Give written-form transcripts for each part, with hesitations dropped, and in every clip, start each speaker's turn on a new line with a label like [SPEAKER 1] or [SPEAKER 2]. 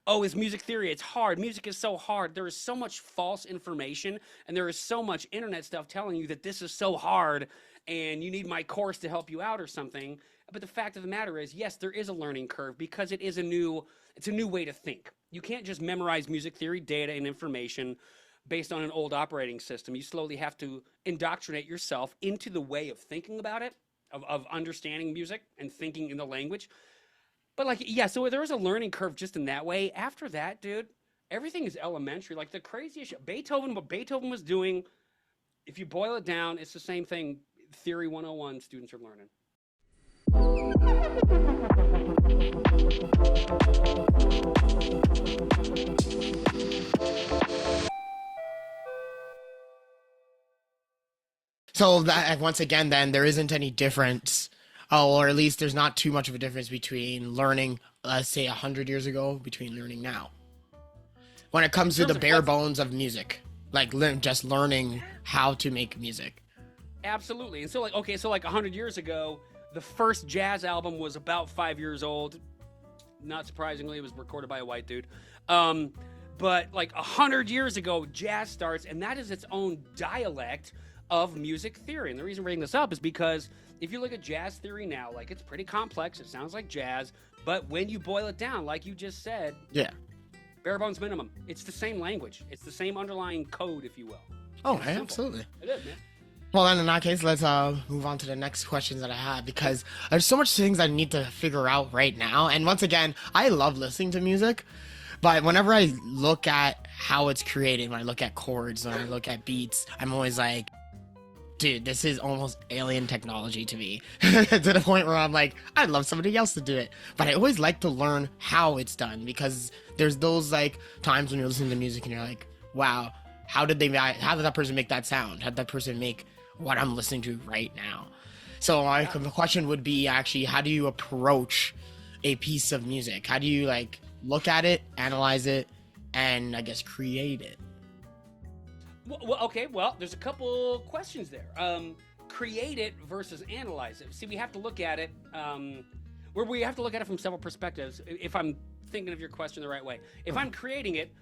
[SPEAKER 1] oh, is music theory, it's hard. Music is so hard. There is so much false information, and there is so much internet stuff telling you that this is so hard and you need my course to help you out or something. But the fact of the matter is, yes, there is a learning curve because it's a new way to think. You can't just memorize music theory data and information based on an old operating system. You slowly have to indoctrinate yourself into the way of thinking about it, of understanding music and thinking in the language. But like, yeah, so there is a learning curve just in that way. After that, dude, everything is elementary. Like the craziest shit. Beethoven, what Beethoven was doing, if you boil it down, it's the same thing Theory 101 students are learning.
[SPEAKER 2] So that once again, then there isn't any difference, or at least there's not too much of a difference between learning, let's say 100 years ago, between learning now. When it comes to the bare bones of music, like just learning how to make music.
[SPEAKER 1] Absolutely. And so like, okay, so like 100 years ago, the first jazz album was about 5 years old. Not surprisingly, it was recorded by a white dude. But like 100 years ago, jazz starts, and that is its own dialect of music theory. And the reason I'm bringing this up is because if you look at jazz theory now, like it's pretty complex. It sounds like jazz, but when you boil it down, like you just said,
[SPEAKER 2] yeah,
[SPEAKER 1] bare bones minimum. It's the same language. It's the same underlying code, if you will.
[SPEAKER 2] Oh, absolutely.
[SPEAKER 1] It is, man.
[SPEAKER 2] Well, then in that case, let's move on to the next questions that I have, because there's so much things I need to figure out right now. And once again, I love listening to music, but whenever I look at how it's created, when I look at chords, when I look at beats, I'm always like, dude, this is almost alien technology to me. To the point where I'm like, I'd love somebody else to do it. But I always like to learn how it's done, because there's those like times when you're listening to music and you're like, wow, how did that person make that sound? How did that person make what I'm listening to right now? So the question would be actually, how do you approach a piece of music? How do you like look at it, analyze it, and I guess create it?
[SPEAKER 1] Well, okay, well, there's a couple questions there. Create it versus analyze it. See, we have to look at it, where we have to look at it from several perspectives, if I'm thinking of your question the right way. If I'm creating it,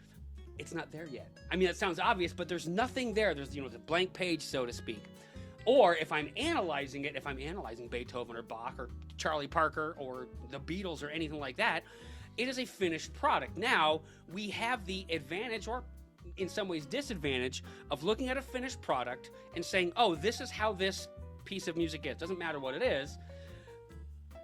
[SPEAKER 1] it's not there yet. I mean, that sounds obvious, but there's nothing there. There's, the blank page, so to speak. Or if I'm analyzing it, if I'm analyzing Beethoven or Bach or Charlie Parker or the Beatles or anything like that, it is a finished product. Now, we have the advantage, or in some ways disadvantage, of looking at a finished product and saying, oh, this is how this piece of music is. Doesn't matter what it is.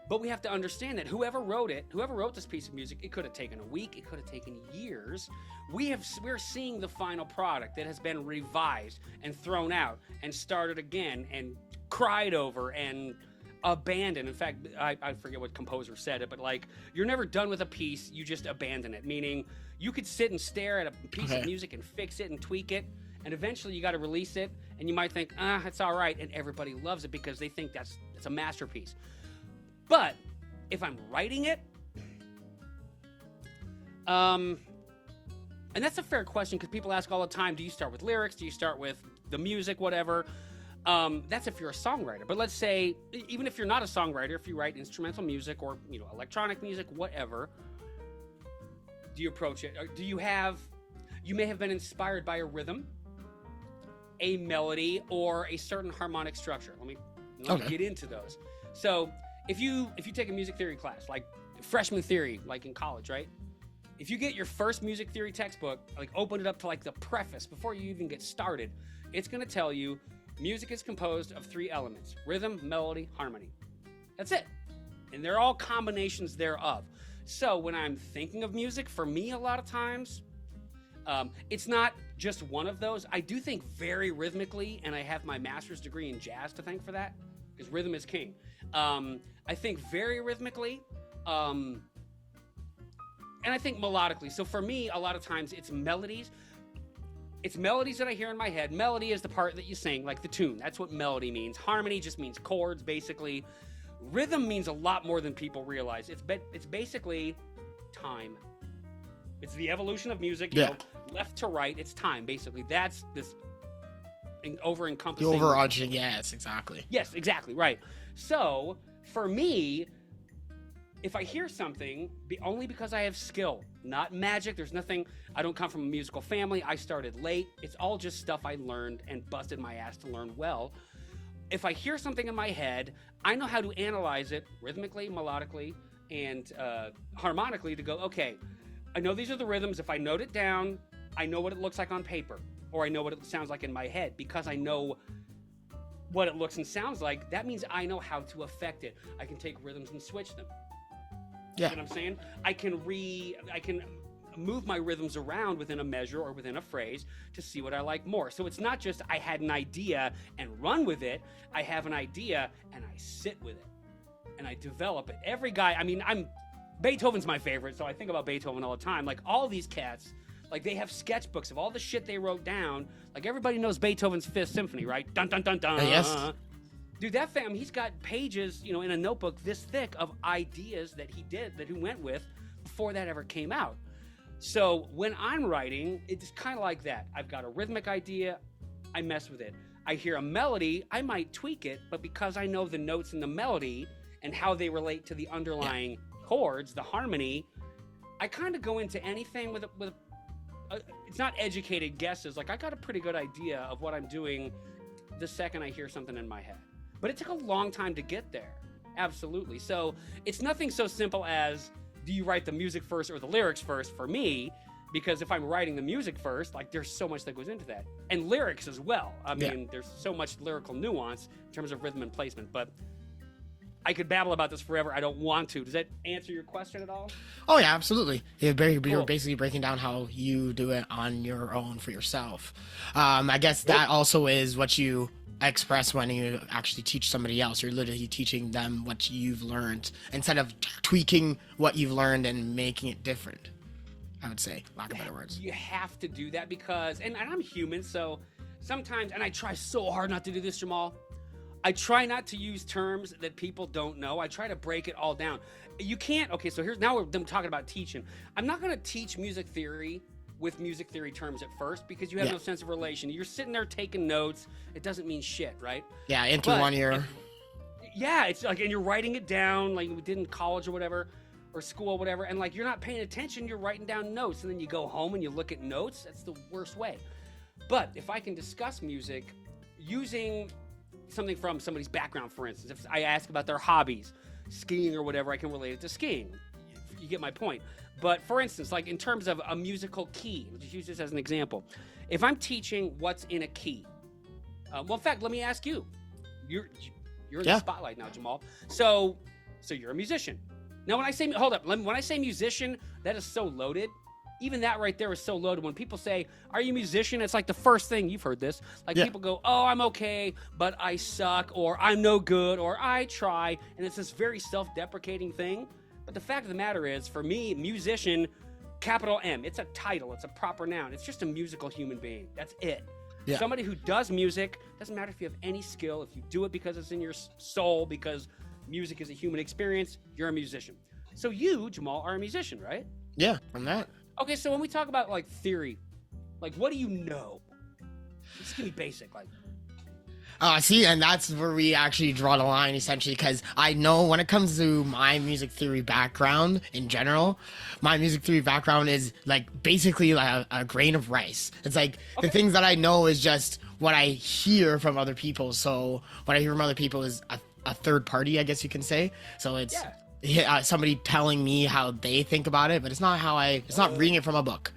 [SPEAKER 1] But we have to understand that whoever wrote this piece of music, it could have taken a week, it could have taken years. We're seeing the final product that has been revised and thrown out and started again and cried over and abandoned. In fact, I forget what composer said it, but like, you're never done with a piece, you just abandon it. Meaning, you could sit and stare at a piece of music and fix it and tweak it, and eventually you got to release it, and you might think, it's all right, and everybody loves it because they think it's a masterpiece. But if I'm writing it, and that's a fair question because people ask all the time, do you start with lyrics? Do you start with the music, whatever? That's if you're a songwriter. But let's say, even if you're not a songwriter, if you write instrumental music or, electronic music, whatever, do you approach it? Or you may have been inspired by a rhythm, a melody, or a certain harmonic structure. Let me get into those. So, if you take a music theory class, like freshman theory, like in college, right? If you get your first music theory textbook, like open it up to like the preface before you even get started, it's going to tell you music is composed of 3 elements: rhythm, melody, harmony. That's it. And they're all combinations thereof. So when I'm thinking of music, for me, a lot of times, it's not just one of those. I do think very rhythmically, and I have my master's degree in jazz to thank for that, because rhythm is king. I think very rhythmically, and I think melodically. So for me, a lot of times it's melodies. It's melodies that I hear in my head. Melody is the part that you sing, like the tune. That's what melody means. Harmony just means chords, basically. Rhythm means a lot more than people realize. It's basically time. It's the evolution of music, left to right. It's time, basically. That's this over-encompassing.
[SPEAKER 2] The overarching, yes, exactly.
[SPEAKER 1] Yes, exactly, right. So, for me, if I hear something, only because I have skill, not magic. There's nothing, I don't come from a musical family. I started late. It's all just stuff I learned and busted my ass to learn well. If I hear something in my head, I know how to analyze it rhythmically, melodically, and harmonically to go, okay, I know these are the rhythms. If I note it down, I know what it looks like on paper, or I know what it sounds like in my head. Because I know what it looks and sounds like, that means I know how to affect it. I can take rhythms and switch them.
[SPEAKER 2] Yeah.
[SPEAKER 1] You know what I'm saying? I can move my rhythms around within a measure or within a phrase to see what I like more. So it's not just I had an idea and run with it. I have an idea and I sit with it and I develop it. Every guy, I mean, Beethoven's my favorite, so I think about Beethoven all the time. Like all these cats, like they have sketchbooks of all the shit they wrote down. Like everybody knows Beethoven's Fifth Symphony, right? Dun dun dun dun.
[SPEAKER 2] Yes.
[SPEAKER 1] Dude, that he's got pages, you know, in a notebook this thick of ideas that he went with before that ever came out. So when I'm writing, it's kind of like that. I've got a rhythmic idea, I mess with it. I hear a melody, I might tweak it, but because I know the notes in the melody and how they relate to the underlying chords, the harmony, I kind of go into anything with it's not educated guesses. Like I got a pretty good idea of what I'm doing the second I hear something in my head. But it took a long time to get there. Absolutely. So it's nothing so simple as, do you write the music first or the lyrics first for me? Because if I'm writing the music first, like there's so much that goes into that. And lyrics as well. I mean, there's so much lyrical nuance in terms of rhythm and placement. But I could babble about this forever. I don't want to. Does that answer your question at all?
[SPEAKER 2] Oh, yeah, absolutely. You're basically breaking down how you do it on your own for yourself. I guess that also is what you express when you actually teach somebody else. You're literally teaching them what you've learned instead of tweaking what you've learned and making it different, I would say, lack of better words.
[SPEAKER 1] You have to do that because, and I'm human, so sometimes, and I try so hard not to do this, Jamal, I try not to use terms that people don't know. I try to break it all down. You can't, okay, so now we're talking about teaching. I'm not going to teach music theory with music theory terms at first because you have no sense of relation. You're sitting there taking notes. It doesn't mean shit, right?
[SPEAKER 2] Yeah, into one ear.
[SPEAKER 1] Yeah, it's like, and you're writing it down like we did in college or whatever, or school or whatever, and like you're not paying attention, you're writing down notes, and then you go home and you look at notes. That's the worst way. But if I can discuss music using something from somebody's background, for instance, if I ask about their hobbies, skiing or whatever, I can relate it to skiing. You get my point. But for instance, like in terms of a musical key, we'll just use this as an example. If I'm teaching what's in a key, well, in fact, let me ask you. You're in the spotlight now, Jamal. So you're a musician. Now, when I say, hold up, when I say musician, that is so loaded. Even that right there is so loaded. When people say, are you a musician? It's like the first thing, you've heard this. Like people go, oh, I'm okay, but I suck, or I'm no good, or I try. And it's this very self-deprecating thing. But the fact of the matter is, for me, musician, capital M, it's a title, it's a proper noun. It's just a musical human being. That's it. Yeah. Somebody who does music, doesn't matter if you have any skill, if you do it because it's in your soul, because music is a human experience, you're a musician. So you, Jamal, are a musician, right?
[SPEAKER 2] Yeah, I'm that.
[SPEAKER 1] Okay, so when we talk about like theory, like what do you know? Just give me basic, like.
[SPEAKER 2] See, and that's where we actually draw the line, essentially, because I know when it comes to my music theory background in general, my music theory background is like basically like a grain of rice. It's like the things that I know is just what I hear from other people. So what I hear from other people is a third party, I guess you can say. So it's somebody telling me how they think about it, but it's not it's not reading it from a book.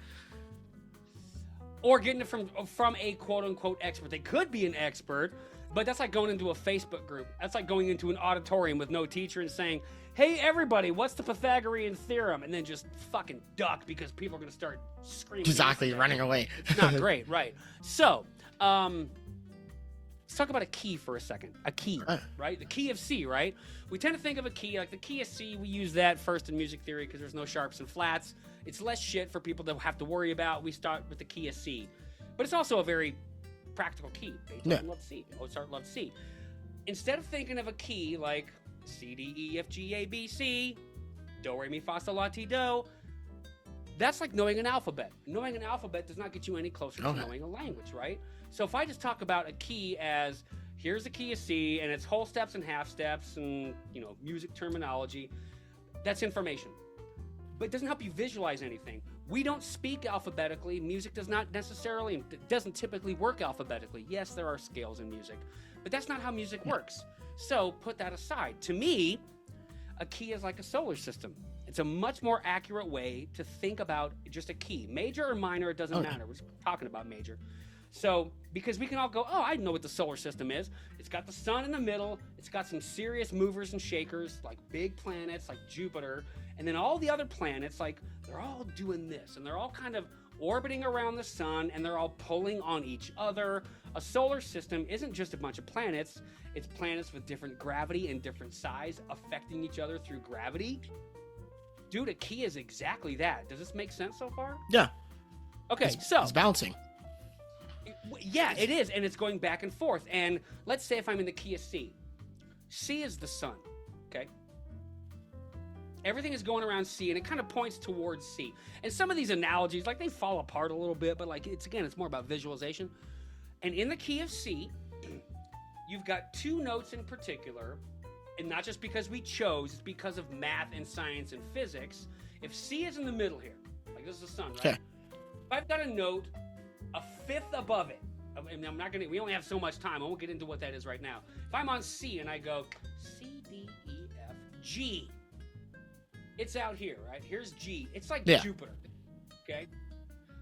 [SPEAKER 1] Or getting it from a quote-unquote expert. They could be an expert, but that's like going into a Facebook group. That's like going into an auditorium with no teacher and saying, hey, everybody, what's the Pythagorean theorem? And then just fucking duck because people are going to start screaming.
[SPEAKER 2] Exactly, running away.
[SPEAKER 1] It's not great, right? So, let's talk about a key for a second. A key, right? The key of C, right? We tend to think of a key, like the key of C, we use that first in music theory because there's no sharps and flats. It's less shit for people to have to worry about. We start with the key of C. But it's also a very practical key. Beethoven loved C. Mozart loved C. Instead of thinking of a key like C, D, E, F, G, A, B, C, Do, Re, Mi, Fa, Sol, La, Ti, Do, that's like knowing an alphabet. Knowing an alphabet does not get you any closer to knowing a language, right? So if I just talk about a key as, here's the key of C, and it's whole steps and half steps and, music terminology, that's information. but it doesn't help you visualize anything. We don't speak alphabetically. Music does not necessarily, doesn't typically work alphabetically. Yes, there are scales in music, but that's not how music works. So put that aside. To me, a key is like a solar system. It's a much more accurate way to think about just a key. Major or minor, it doesn't matter. We're talking about major. So, because we can all go, oh, I know what the solar system is. It's got the sun in the middle. It's got some serious movers and shakers, like big planets like Jupiter. And then all the other planets, like, they're all doing this. And they're all kind of orbiting around the sun, and they're all pulling on each other. A solar system isn't just a bunch of planets. It's planets with different gravity and different size affecting each other through gravity. Dude, a key is exactly that. Does this make sense so far?
[SPEAKER 2] Yeah.
[SPEAKER 1] Okay,
[SPEAKER 2] it's bouncing.
[SPEAKER 1] Yeah, it is, and it's going back and forth. And let's say if I'm in the key of C. C is the sun, okay? Everything is going around C, and it kind of points towards C. And some of these analogies, like, they fall apart a little bit, but, like, it's more about visualization. And in the key of C, you've got two notes in particular, and not just because we chose, it's because of math and science and physics. If C is in the middle here, like this is the sun, right?
[SPEAKER 2] Okay.
[SPEAKER 1] If I've got a note a fifth above it, and we only have so much time, I won't get into what that is right now. If I'm on C and I go C, D, E, F, G, it's out here, right? Here's G. It's like Jupiter, okay?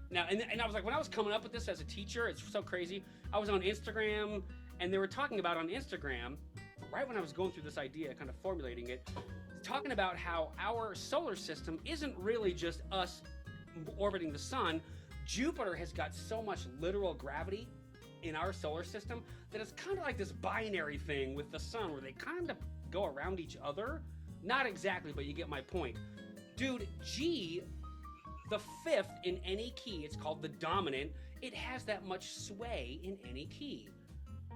[SPEAKER 1] Now, and I was like, when I was coming up with this as a teacher, it's so crazy. I was on Instagram, and they were talking about on Instagram, right when I was going through this idea, kind of formulating it, talking about how our solar system isn't really just us orbiting the sun. Jupiter has got so much literal gravity in our solar system that it's kind of like this binary thing with the sun where they kind of go around each other. Not exactly, but you get my point. Dude, G, the fifth in any key, it's called the dominant, it has that much sway in any key.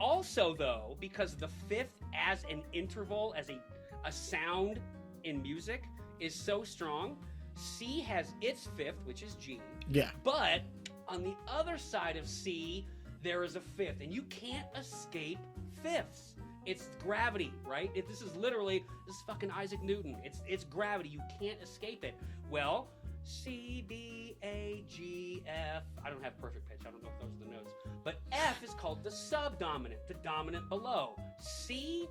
[SPEAKER 1] Also, though, because the fifth as an interval, as a sound in music is so strong, C has its fifth, which is G.
[SPEAKER 2] Yeah.
[SPEAKER 1] But on the other side of C, there is a fifth, and you can't escape fifths. It's gravity, right? This is fucking Isaac Newton. It's gravity. You can't escape it. Well, C, D, A, G, F. I don't have perfect pitch. I don't know if those are the notes. But F is called the subdominant, the dominant below. C,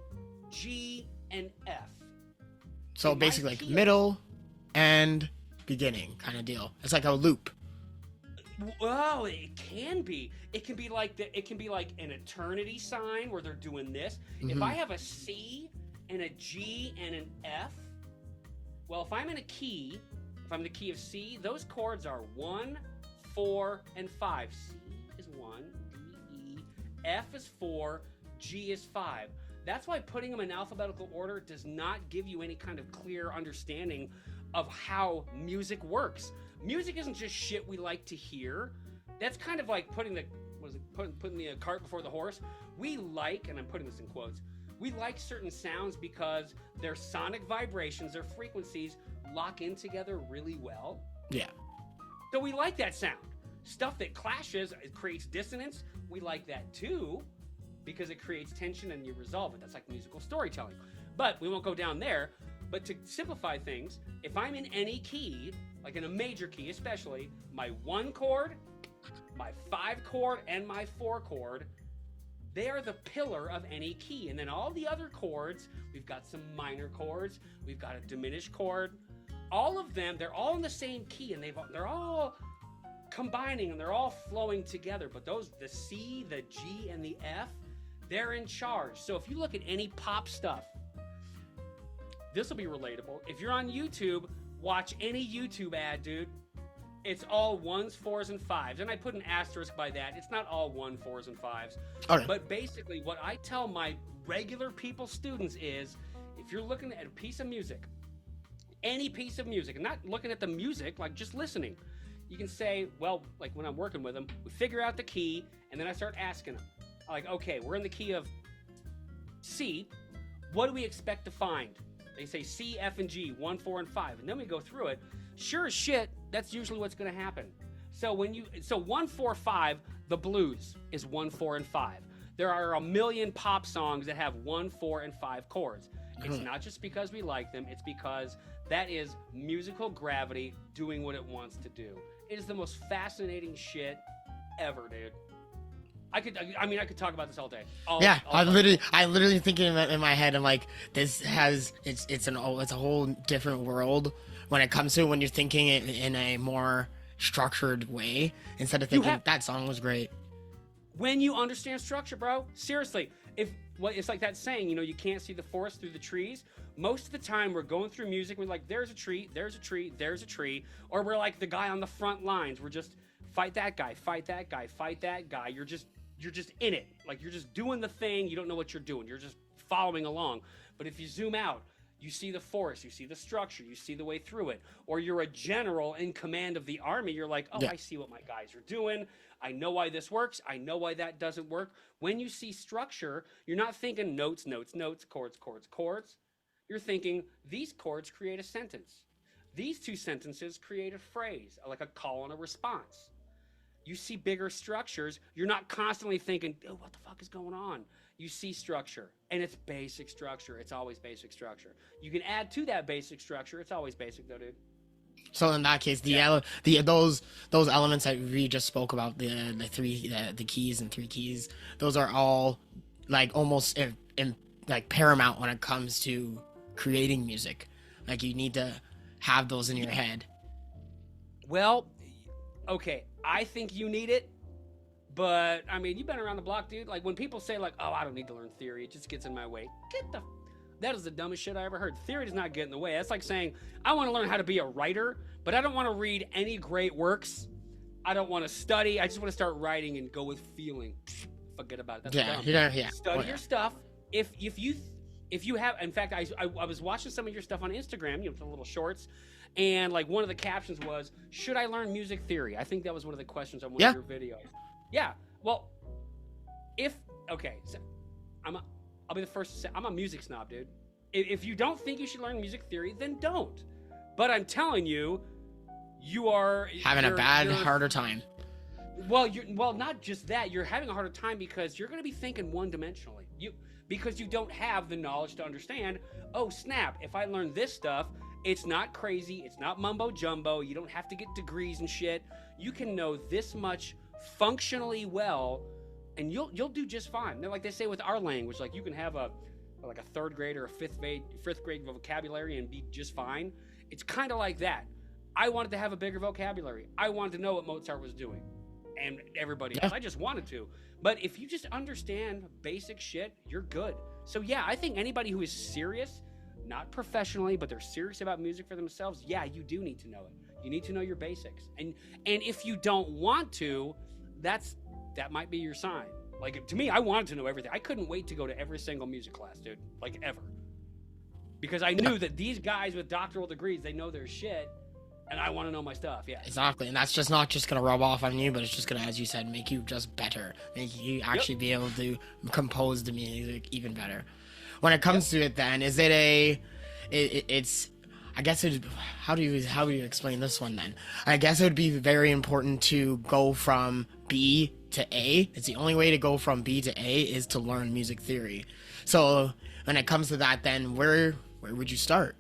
[SPEAKER 1] G, and F.
[SPEAKER 2] So
[SPEAKER 1] In
[SPEAKER 2] basically like middle and beginning kind of deal. It's like a loop.
[SPEAKER 1] Well, it can be. It can be like an eternity sign where they're doing this. Mm-hmm. If I have a C and a G and an F, well, if I'm in the key of C, those chords are 1, 4, and 5. C is 1, D, E, F is 4, G is 5. That's why putting them in alphabetical order does not give you any kind of clear understanding of how music works. Music isn't just shit we like to hear. That's kind of like putting the cart before the horse. We like, and I'm putting this in quotes, we like certain sounds because their sonic vibrations, their frequencies lock in together really well.
[SPEAKER 2] Yeah.
[SPEAKER 1] So we like that sound. Stuff that clashes, it creates dissonance. We like that too because it creates tension and you resolve it. That's like musical storytelling. But we won't go down there. But to simplify things, if I'm in any key, like in a major key especially, my 1 chord, my 5 chord, and my 4 chord, they are the pillar of any key. And then all the other chords, we've got some minor chords, we've got a diminished chord. All of them, they're all in the same key, and they're all combining, and they're all flowing together. But the C, the G, and the F, they're in charge. So if you look at any pop stuff, this will be relatable. If you're on YouTube, watch any YouTube ad, dude. It's all 1s, 4s, and 5s. And I put an asterisk by that. It's not all 1, 4s, and 5s.
[SPEAKER 2] Okay.
[SPEAKER 1] But basically, what I tell my regular people students is, if you're looking at a piece of music, any piece of music, and not looking at the music, like just listening, you can say, well, like when I'm working with them, we figure out the key, and then I start asking them, like, okay, we're in the key of C. What do we expect to find? They say C, F, and G, 1, 4, and 5. And then we go through it. Sure as shit, that's usually what's going to happen. So 1, 4, 5, the blues is 1, 4, and 5. There are a million pop songs that have 1, 4, and 5 chords. It's not just because we like them. It's because that is musical gravity doing what it wants to do. It is the most fascinating shit ever, dude. I could talk about this all day.
[SPEAKER 2] I'm literally thinking in my head. I'm like, it's a whole different world when it comes to when you're thinking it in a more structured way instead of thinking that song was great.
[SPEAKER 1] When you understand structure, bro, seriously, it's like that saying, you can't see the forest through the trees. Most of the time we're going through music, we're like, there's a tree, there's a tree, there's a tree, or we're like the guy on the front lines. We're just fight that guy, fight that guy, fight that guy. You're just in it. Like, you're just doing the thing. You don't know what you're doing. You're just following along. But if you zoom out, you see the forest, you see the structure, you see the way through it. Or you're a general in command of the army. You're like, I see what my guys are doing. I know why this works. I know why that doesn't work. When you see structure, you're not thinking notes, notes, notes, chords, chords, chords. You're thinking these chords create a sentence. These two sentences create a phrase, like a call and a response. You see bigger structures. You're not constantly thinking, oh, what the fuck is going on? You see structure, and it's basic structure. It's always basic structure. You can add to that basic structure. It's always basic, though, dude.
[SPEAKER 2] So in that case, those elements that we just spoke about, the keys and 3 keys, those are all like almost like paramount when it comes to creating music. Like, you need to have those in your head.
[SPEAKER 1] Well, okay, I think you need it, but I mean, you've been around the block, dude. Like, when people say like, oh, I don't need to learn theory, it just gets in my way. That is the dumbest shit I ever heard. Theory does not get in the way. That's like saying, I want to learn how to be a writer, but I don't want to read any great works. I don't want to study. I just want to start writing and go with feeling. Forget about it. That's dumb. Study your stuff. If you have, in fact, I was watching some of your stuff on Instagram, the little shorts, and like one of the captions was, should I learn music theory? I think that was one of the questions on one of your videos. Yeah. Well, so I'll be the first to say, I'm a music snob, dude. If you don't think you should learn music theory, then don't. But I'm telling you, you are
[SPEAKER 2] having a harder time.
[SPEAKER 1] Well, not just that. You're having a harder time because you're going to be thinking one-dimensionally. Because you don't have the knowledge to understand, oh, snap, if I learn this stuff, it's not crazy, it's not mumbo-jumbo, you don't have to get degrees and shit. You can know this much functionally well, and you'll do just fine. Like they say with our language, like you can have a 3rd grade or a 5th grade vocabulary and be just fine. It's kind of like that. I wanted to have a bigger vocabulary. I wanted to know what Mozart was doing, and everybody else. I just wanted to. But if you just understand basic shit, you're good. So yeah, I think anybody who is serious, not professionally, but they're serious about music for themselves, yeah, you do need to know it. You need to know your basics. And if you don't want to, that might be your sign. Like, to me, I wanted to know everything. I couldn't wait to go to every single music class, dude. Like, ever. Because I knew that these guys with doctoral degrees, they know their shit, and I want to know my stuff, yeah.
[SPEAKER 2] Exactly, and that's just not just going to rub off on you, but it's just going to, as you said, make you just better. Make you actually be able to compose the music even better. When it comes to it, then, is it it's... I guess how do you explain this one then? I guess it would be very important to go from B to A. It's the only way to go from B to A is to learn music theory. So when it comes to that, then where would you start?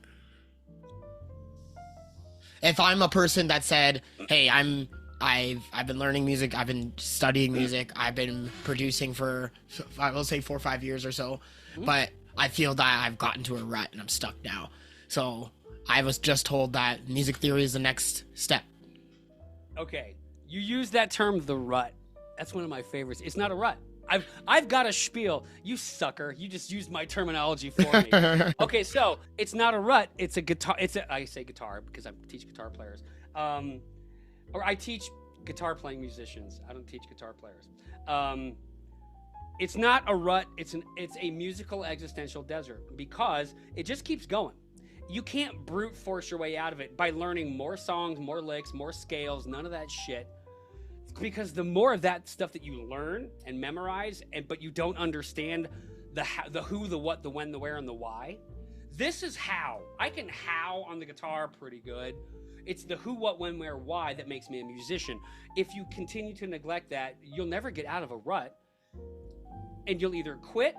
[SPEAKER 2] If I'm a person that said, hey, I've been learning music, I've been studying music, I've been producing for, I will say 4 or 5 years or so, but I feel that I've gotten to a rut and I'm stuck now. So I was just told that music theory is the next step. Okay,
[SPEAKER 1] you use that term, the rut. That's one of my favorites. It's not a rut. I've got a spiel. You sucker. You just used my terminology for me. Okay, so it's not a rut. It's a guitar. I say guitar because I teach guitar players. Or I teach guitar playing musicians. I don't teach guitar players. It's not a rut. It's a musical existential desert because it just keeps going. You can't brute force your way out of it by learning more songs, more licks, more scales, none of that shit. Because the more of that stuff that you learn and memorize, but you don't understand the who, the what, the when, the where, and the why. This is how. I can how on the guitar pretty good. It's the who, what, when, where, why that makes me a musician. If you continue to neglect that, you'll never get out of a rut. And you'll either quit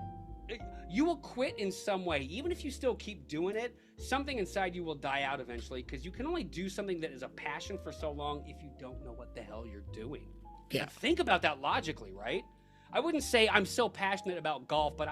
[SPEAKER 1] You will quit in some way. Even if you still keep doing it, something inside you will die out eventually, because you can only do something that is a passion for so long if you don't know what the hell you're doing.
[SPEAKER 2] Yeah.
[SPEAKER 1] And think about that logically, right? I wouldn't say I'm so passionate about golf, but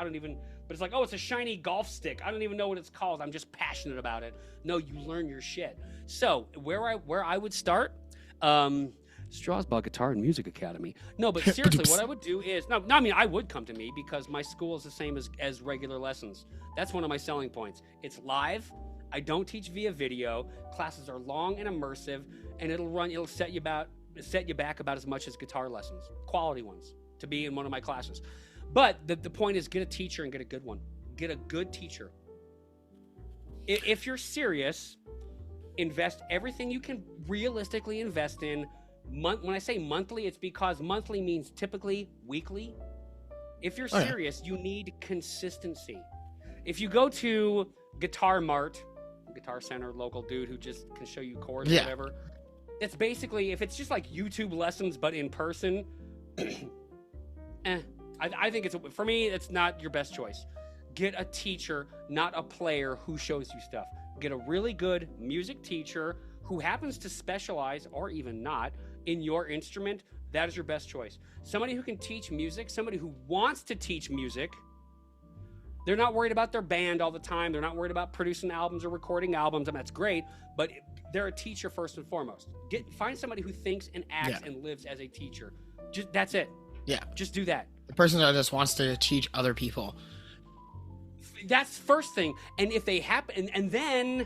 [SPEAKER 1] it's like, oh, it's a shiny golf stick. I don't even know what it's called. I'm just passionate about it. No, you learn your shit. So where I would start, Strausbaugh Guitar and Music Academy. No, but seriously, what I would do is, I mean, I would come to me because my school is the same as regular lessons. That's one of my selling points. It's live. I don't teach via video. Classes are long and immersive, and it'll set you back about as much as guitar lessons, quality ones, to be in one of my classes. But the point is, get a teacher and get a good one. Get a good teacher. If you're serious, invest everything you can realistically invest in. When I say monthly, it's because monthly means typically weekly. If you're serious, you need consistency. If you go to Guitar Mart, Guitar Center, local dude who just can show you chords or whatever, it's basically, if it's just like YouTube lessons but in person, I think for me, it's not your best choice. Get a teacher, not a player who shows you stuff. Get a really good music teacher who happens to specialize, or even not, in your instrument. That is your best choice. Somebody who can teach music, somebody who wants to teach music. They're not worried about their band all the time. They're not worried about producing albums or recording albums. I mean, that's great, but they're a teacher first and foremost. Find somebody who thinks and acts and lives as a teacher. That's it. Yeah. Just do that.
[SPEAKER 2] The person that just wants to teach other people.
[SPEAKER 1] That's first thing. And if they happen, and then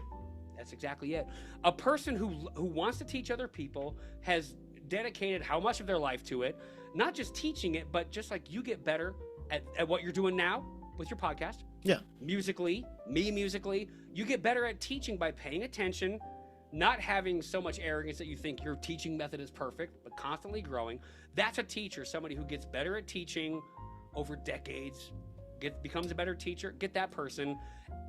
[SPEAKER 1] that's exactly it. A person who wants to teach other people has dedicated how much of their life to it, not just teaching it, but just like you get better at what you're doing now with your podcast.
[SPEAKER 2] Yeah.
[SPEAKER 1] Musically, you get better at teaching by paying attention, not having so much arrogance that you think your teaching method is perfect, but constantly growing. That's a teacher, somebody who gets better at teaching over decades, becomes a better teacher. Get that person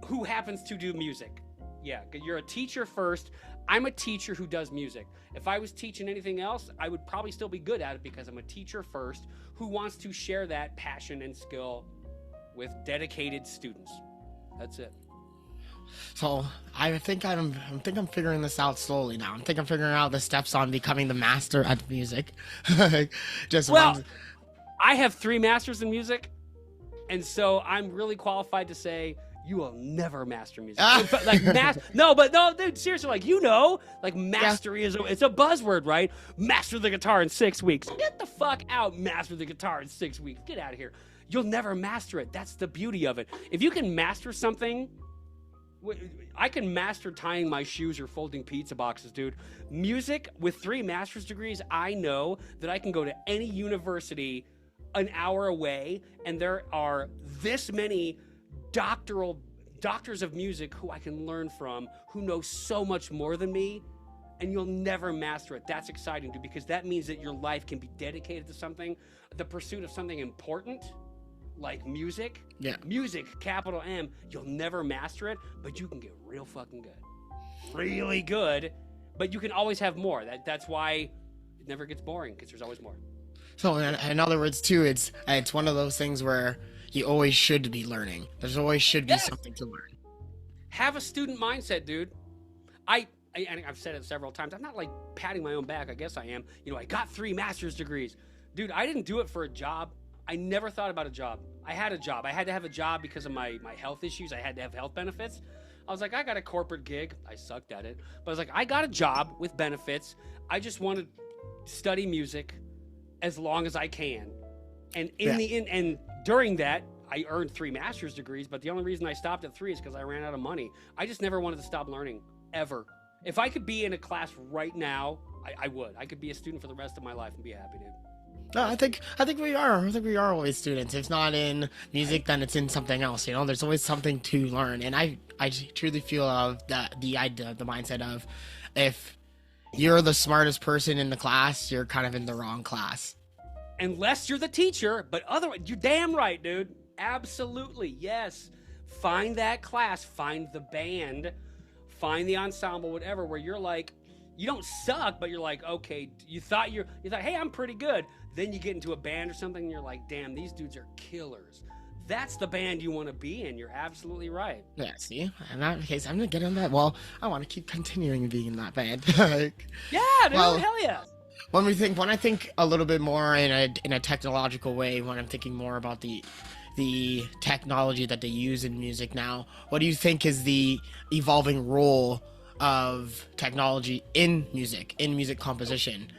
[SPEAKER 1] who happens to do music. Yeah, you're a teacher first. I'm a teacher who does music. If I was teaching anything else, I would probably still be good at it because I'm a teacher first who wants to share that passion and skill with dedicated students. That's it.
[SPEAKER 2] So I think I'm figuring this out slowly now. I'm figuring out the steps on becoming the master at music. I
[SPEAKER 1] have 3 masters in music, and so I'm really qualified to say you will never master music. No, dude, seriously, mastery it's a buzzword, right? Master the guitar in 6 weeks. Get the fuck out, master the guitar in 6 weeks. Get out of here. You'll never master it. That's the beauty of it. If you can master something, I can master tying my shoes or folding pizza boxes, dude. Music, with 3 master's degrees, I know that I can go to any university an hour away, and there are this many doctors of music who I can learn from, who know so much more than me, and you'll never master it. That's exciting, dude, because that means that your life can be dedicated to something, the pursuit of something important, like music.
[SPEAKER 2] Yeah.
[SPEAKER 1] Music, capital M. You'll never master it, but you can get real fucking good. Really good, but you can always have more. That's why it never gets boring, because there's always more.
[SPEAKER 2] So in other words, too, it's one of those things where you always should be learning. There's always should be something to learn.
[SPEAKER 1] Have a student mindset, dude. I've said it several times. I'm not like patting my own back. I guess I am. I got 3 master's degrees. Dude, I didn't do it for a job. I never thought about a job. I had a job. I had to have a job because of my health issues. I had to have health benefits. I was like, I got a corporate gig. I sucked at it. But I was like, I got a job with benefits. I just want to study music as long as I can. And and during that, I earned 3 master's degrees, but the only reason I stopped at 3 is because I ran out of money. I just never wanted to stop learning, ever. If I could be in a class right now, I would. I could be a student for the rest of my life and be happy, dude.
[SPEAKER 2] No, I think we are. I think we are always students. If not in music, then it's in something else. There's always something to learn, and I truly feel of the mindset of, if you're the smartest person in the class, you're kind of in the wrong class.
[SPEAKER 1] Unless you're the teacher, but otherwise, you're damn right, dude. Absolutely, yes. Find that class, find the band, find the ensemble, whatever, where you're like, you don't suck, but you're like, okay, you thought, hey, I'm pretty good. Then you get into a band or something, and you're like, damn, these dudes are killers. that's the band you want to be in. You're absolutely right.
[SPEAKER 2] Yeah, see, in that case, I'm gonna get on that. Well, I want to keep continuing being in that band. Like,
[SPEAKER 1] Yeah, dude,
[SPEAKER 2] well,
[SPEAKER 1] hell yeah.
[SPEAKER 2] when I think a little bit more in a technological way, when I'm thinking more about the technology that they use in music now, what do you think is the evolving role of technology in music composition?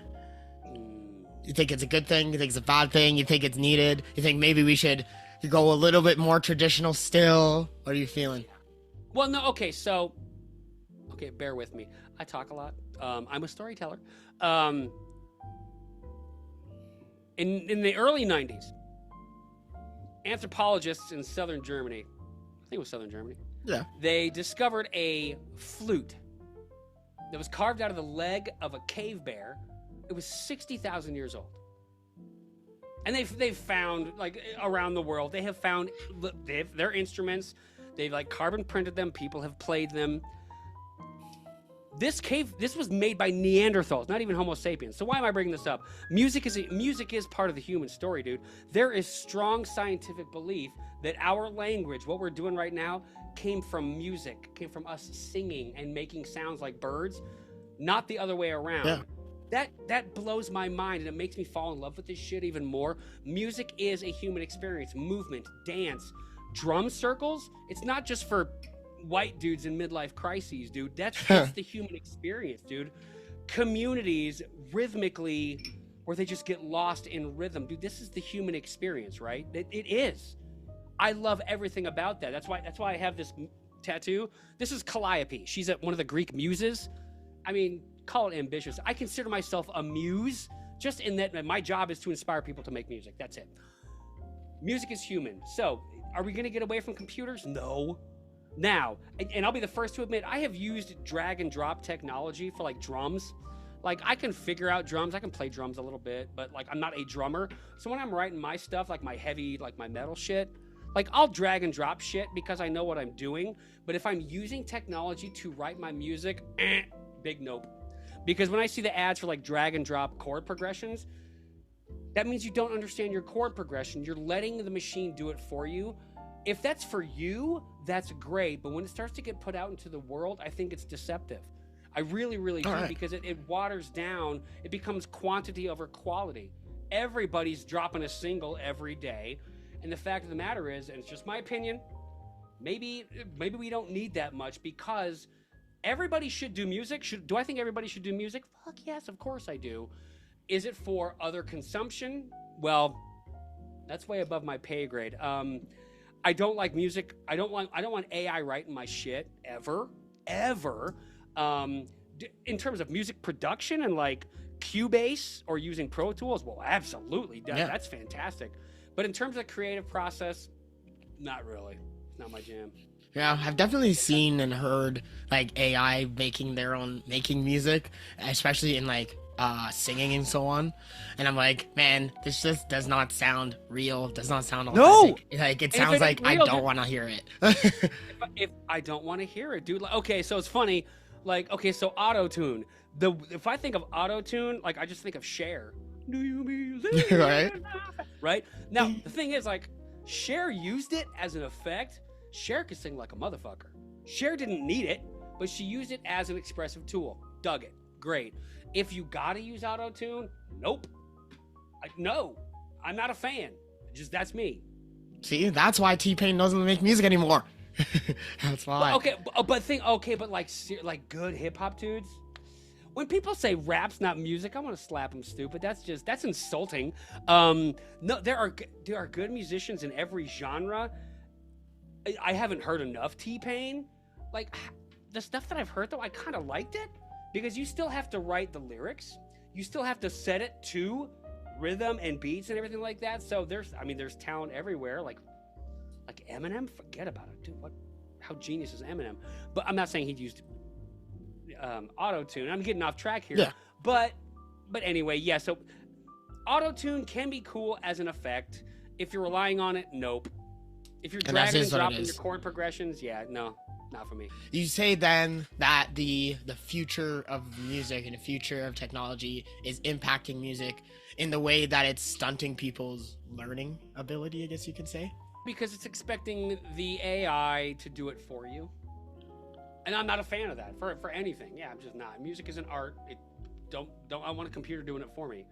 [SPEAKER 2] You think it's a good thing? You think it's a bad thing? You think it's needed? You think maybe we should go a little bit more traditional still? What are you feeling?
[SPEAKER 1] Well, no, okay, bear with me. I talk a lot. I'm a storyteller. In the early 90s, anthropologists in southern Germany, I think it was southern Germany,
[SPEAKER 2] Yeah.
[SPEAKER 1] they discovered a flute that was carved out of the leg of a cave bear. It was 60,000 years old. And they've found, like, around the world, they have found their instruments. They've, like, carbon printed them. People have played them. This was made by Neanderthals, not even Homo sapiens. So why am I bringing this up? Music is part of the human story, dude. There is strong scientific belief that our language, what we're doing right now, came from music, came from us singing and making sounds like birds, not the other way around.
[SPEAKER 2] Yeah.
[SPEAKER 1] That blows my mind, and it makes me fall in love with this shit even more. Music is a human experience. Movement, dance, drum circles. It's not just for white dudes in midlife crises, dude. That's the human experience, dude. Communities rhythmically, where they just get lost in rhythm, dude. This is the human experience, right? It is. I love everything about that. That's why I have this tattoo. This is Calliope. She's one of the Greek muses. I mean, call it ambitious. I consider myself a muse, just in that my job is to inspire people to make music. That's it. Music is human. So, are we going to get away from computers? No. Now, and I'll be the first to admit, I have used drag and drop technology for, like, drums. Like, I can figure out drums. I can play drums a little bit, but, like, I'm not a drummer. So when I'm writing my stuff, like my heavy, like my metal shit, like, I'll drag and drop shit because I know what I'm doing. But if I'm using technology to write my music, big nope. Because when I see the ads for, like, drag and drop chord progressions, that means you don't understand your chord progression. You're letting the machine do it for you. If that's for you, that's great. But when it starts to get put out into the world, I think it's deceptive. I really, really do, because it waters down. It becomes quantity over quality. Everybody's dropping a single every day. And the fact of the matter is, and it's just my opinion, maybe we don't need that much, because everybody should do music. Do I think everybody should do music? Fuck yes, of course I do. Is it for other consumption? Well, that's way above my pay grade. I don't like music. I don't want AI writing my shit ever. In terms of music production and, like, Cubase or using Pro Tools, well, absolutely. That's fantastic. But in terms of creative process, not really. It's not my jam.
[SPEAKER 2] Yeah, I've definitely seen and heard, like, AI making music, especially in, like, singing and so on. And I'm like, man, this just does not sound real. Does not sound authentic. No! Like, it sounds like I don't want to hear it.
[SPEAKER 1] if I don't want to hear it, dude. Okay, so it's funny. Like, okay, so auto-tune. If I think of auto-tune, like, I just think of Cher. Do you believe? Right? Now, the thing is, like, Cher used it as an effect. Cher could sing like a motherfucker. Cher didn't need it, but she used it as an expressive tool. Dug it. Great. If you gotta use auto-tune, nope. No, I'm not a fan. That's me.
[SPEAKER 2] See, that's why T-Pain doesn't make music anymore. That's why.
[SPEAKER 1] But like good hip-hop dudes. When people say rap's not music, I want to slap them stupid. That's insulting. No, there are good musicians in every genre. I haven't heard enough T-Pain. Like, the stuff that I've heard, though, I kind of liked it, because you still have to write the lyrics. You still have to set it to rhythm and beats and everything like that. So there's talent everywhere. Like Eminem, forget about it, dude. How genius is Eminem? But I'm not saying he used auto-tune. I'm getting off track here.
[SPEAKER 2] Yeah.
[SPEAKER 1] But anyway, yeah. So auto-tune can be cool as an effect. If you're relying on it, nope. If you're dragging and dropping your chord progressions, yeah, no, not for me.
[SPEAKER 2] You say then that the future of music and the future of technology is impacting music in the way that it's stunting people's learning ability, I guess you could say?
[SPEAKER 1] Because it's expecting the AI to do it for you. And I'm not a fan of that for anything. Yeah, I'm just not. Music is an art. I want a computer doing it for me.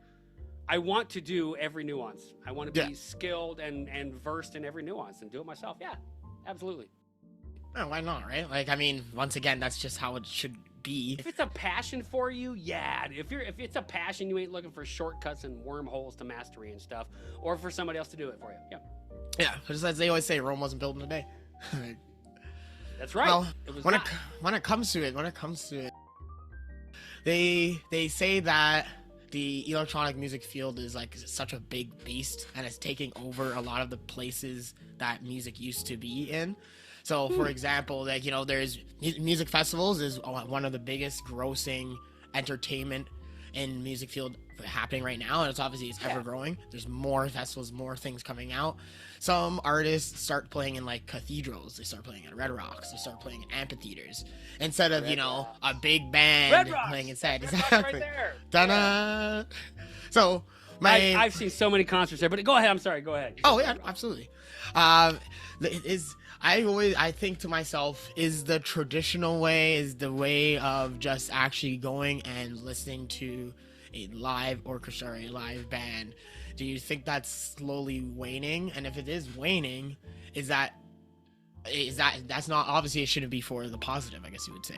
[SPEAKER 1] I want to do every nuance. I want to be skilled and versed in every nuance and do it myself. Yeah, absolutely.
[SPEAKER 2] Oh, why not, right? Like, I mean, once again, that's just how it should be.
[SPEAKER 1] If it's a passion for you, yeah. If it's a passion, you ain't looking for shortcuts and wormholes to mastery and stuff, or for somebody else to do it for you. Yeah.
[SPEAKER 2] Yeah, just as they always say, Rome wasn't built in a day.
[SPEAKER 1] That's right.
[SPEAKER 2] Well,
[SPEAKER 1] it was
[SPEAKER 2] when it comes to it, they say that the electronic music field is like such a big beast, and it's taking over a lot of the places that music used to be in. So, for example, like, you know, there's music festivals is one of the biggest grossing entertainment in music field happening right now, and it's ever growing. There's more festivals, more things coming out. Some artists start playing in like cathedrals. They start playing at Red Rocks. They start playing in amphitheaters instead of a big band playing inside. Exactly. Right there. Ta-da! So
[SPEAKER 1] I've seen so many concerts there, but go ahead. I'm sorry. Go ahead.
[SPEAKER 2] Oh yeah, absolutely. I think to myself, is the traditional way, is the way of just actually going and listening to a live orchestra or a live band. Do you think that's slowly waning? And if it is waning, that's not, obviously it shouldn't be for the positive, I guess you would say.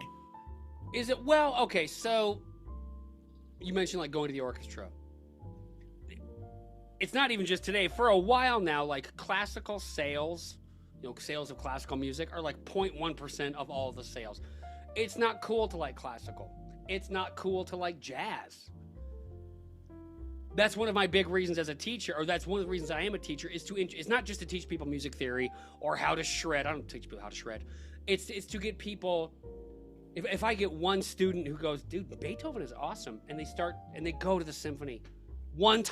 [SPEAKER 1] Is it? Well, okay, so you mentioned like going to the orchestra. It's not even just today. For a while now, like classical sales, sales of classical music are like 0.1% of all the sales. It's not cool to like classical. It's not cool to like jazz. That's one of my big reasons as a teacher, or that's one of the reasons I am a teacher, is it's not just to teach people music theory or how to shred. I don't teach people how to shred. It's to get people. If I get one student who goes, dude, Beethoven is awesome, and they go to the symphony one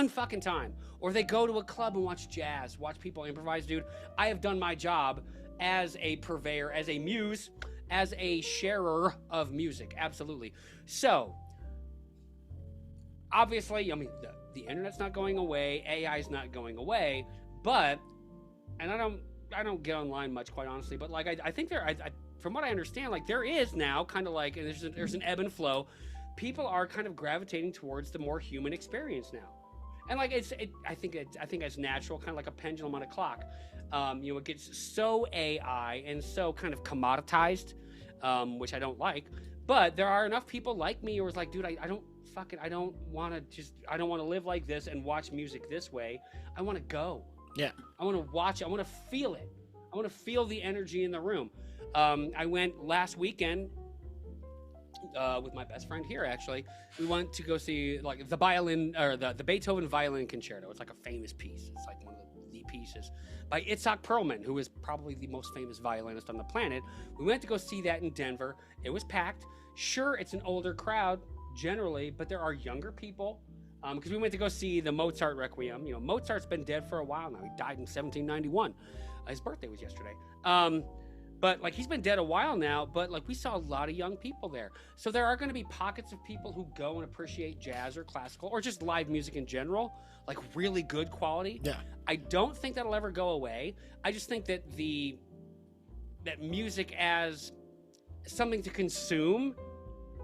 [SPEAKER 1] fucking time, or they go to a club and watch jazz, watch people improvise, dude, I have done my job as a purveyor, as a muse, as a sharer of music. Absolutely. So obviously, I mean, the internet's not going away, AI's not going away, but, and I don't get online much, quite honestly, but like I think from what I understand, like there is now kind of like, and there's an ebb and flow. People are kind of gravitating towards the more human experience now. And like I think it's natural, kind of like a pendulum on a clock. It gets so AI and so kind of commoditized, which I don't like. But there are enough people like me who is like, dude, I don't want to live like this and watch music this way. I want to go.
[SPEAKER 2] Yeah.
[SPEAKER 1] I want to watch it. I want to feel it. I want to feel the energy in the room. I went last weekend with my best friend here, actually. We went to go see like the violin, or the Beethoven Violin Concerto. It's like a famous piece. It's like one of the pieces by Itzhak Perlman, who is probably the most famous violinist on the planet. We went to go see that in Denver. It was packed. Sure, it's an older crowd generally, but there are younger people. Because we went to go see the Mozart Requiem. Mozart's been dead for a while now. He died in 1791. His birthday was yesterday. But like he's been dead a while now, but like we saw a lot of young people there. So there are going to be pockets of people who go and appreciate jazz or classical or just live music in general, like really good quality.
[SPEAKER 2] Yeah.
[SPEAKER 1] I don't think that'll ever go away. I just think that that music as something to consume,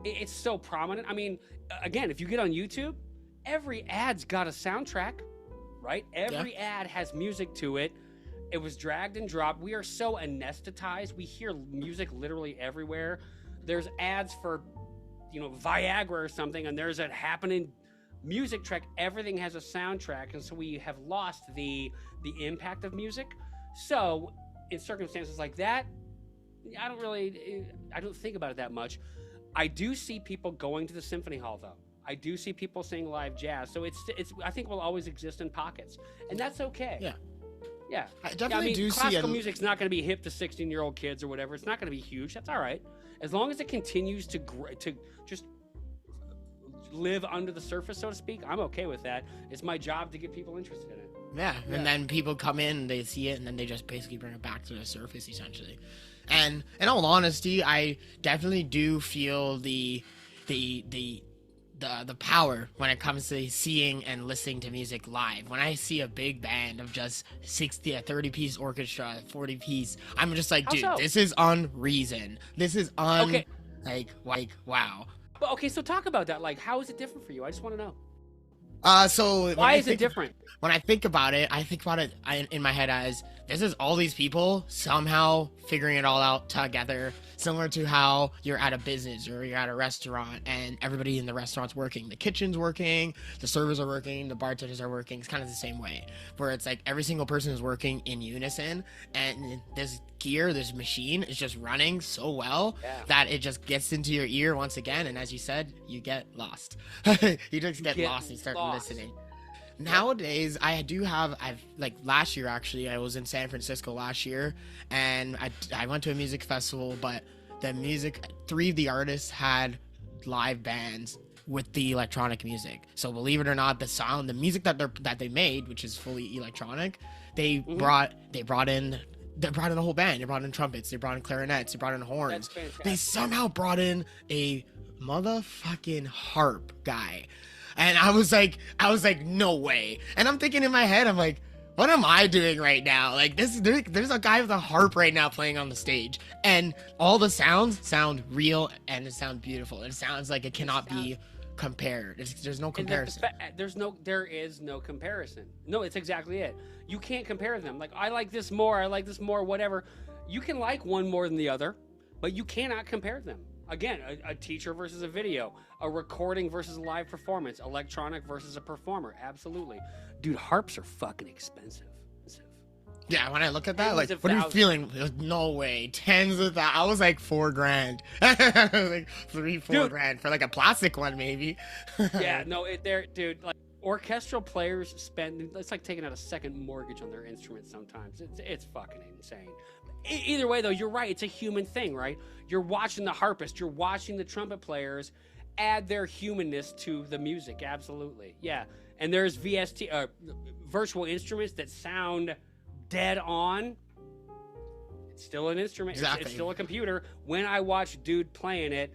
[SPEAKER 1] it's so prominent. I mean, again, if you get on YouTube, every ad's got a soundtrack, right? Every ad has music to it. It was dragged and dropped. We are so anesthetized. We hear music literally everywhere. There's ads for, Viagra or something, and there's a happening music track. Everything has a soundtrack, and so we have lost the impact of music. So in circumstances like that, I don't think about it that much. I do see people going to the symphony hall, though. I do see people sing live jazz. So it's I think will always exist in pockets, and that's okay.
[SPEAKER 2] Yeah.
[SPEAKER 1] Yeah.
[SPEAKER 2] I definitely do see
[SPEAKER 1] classical music's not going to be hip to 16-year-old kids or whatever. It's not going to be huge. That's all right. As long as it continues to just live under the surface, so to speak, I'm okay with that. It's my job to get people interested in it.
[SPEAKER 2] Yeah. And then people come in, they see it, and then they just basically bring it back to the surface, essentially. And in all honesty, I definitely do feel the the power when it comes to seeing and listening to music live. When I see a big band of just 60, a 30-piece orchestra, 40-piece, I'm just like,
[SPEAKER 1] How
[SPEAKER 2] dude,
[SPEAKER 1] so?
[SPEAKER 2] this is unreason. This is
[SPEAKER 1] Okay.
[SPEAKER 2] like wow.
[SPEAKER 1] But okay, so talk about that. Like, how is it different for you? I just want to know.
[SPEAKER 2] So
[SPEAKER 1] Why is it different?
[SPEAKER 2] When I think about it, in my head as this is all these people somehow figuring it all out together, similar to how you're at a business or you're at a restaurant and everybody in the restaurant's working. The kitchen's working, the servers are working, the bartenders are working. It's kind of the same way, where it's like every single person is working in unison, and this gear, this machine is just running so well that it just gets into your ear once again, and as you said, you get lost. You just get lost and start listening. Nowadays, I've like last year actually, I was in San Francisco last year, and I went to a music festival, but three of the artists had live bands with the electronic music. So believe it or not, the music that they made, which is fully electronic, they brought in the whole band. They brought in trumpets, they brought in clarinets, they brought in horns. They somehow brought in a motherfucking harp guy. And I was like, no way. And I'm thinking in my head, I'm like, what am I doing right now? Like there's a guy with a harp right now playing on the stage, and all the sounds sound real and it sounds beautiful. It sounds like it cannot be compared. There's no comparison.
[SPEAKER 1] There is no comparison. No, it's exactly it. You can't compare them. Like, I like this more, whatever. You can like one more than the other, but you cannot compare them. Again, a teacher versus a video, a recording versus a live performance, electronic versus a performer. Absolutely. Dude, harps are fucking expensive.
[SPEAKER 2] Yeah, when I look at that, like, what are you feeling? No way. Tens of that. I was like $4,000. Like $3-4 for like a plastic one, maybe.
[SPEAKER 1] Yeah, no, dude, like, orchestral players it's like taking out a second mortgage on their instruments sometimes. It's fucking insane. Either way, though, you're right. It's a human thing, right? You're watching the harpist, you're watching the trumpet players add their humanness to the music. Absolutely. Yeah. And there's virtual instruments that sound dead on. It's still an instrument.
[SPEAKER 2] Exactly.
[SPEAKER 1] It's still a computer. When I watch dude playing it,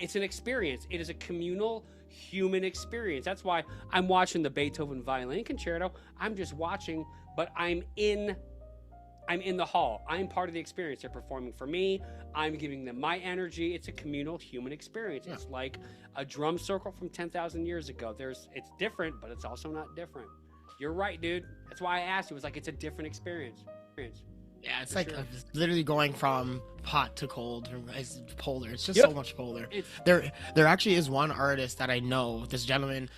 [SPEAKER 1] it's an experience. It is a communal human experience. That's why I'm watching the Beethoven Violin Concerto. I'm just watching, but I'm in the hall. I'm part of the experience. They're performing for me. I'm giving them my energy. It's a communal human experience. Yeah. It's like a drum circle from 10,000 years ago. It's different, but it's also not different. You're right, dude. That's why I asked you. It was like, it's a different experience.
[SPEAKER 2] Yeah, it's like literally going from hot to cold. It's polar. It's just so much polar. There actually is one artist that I know. This gentleman,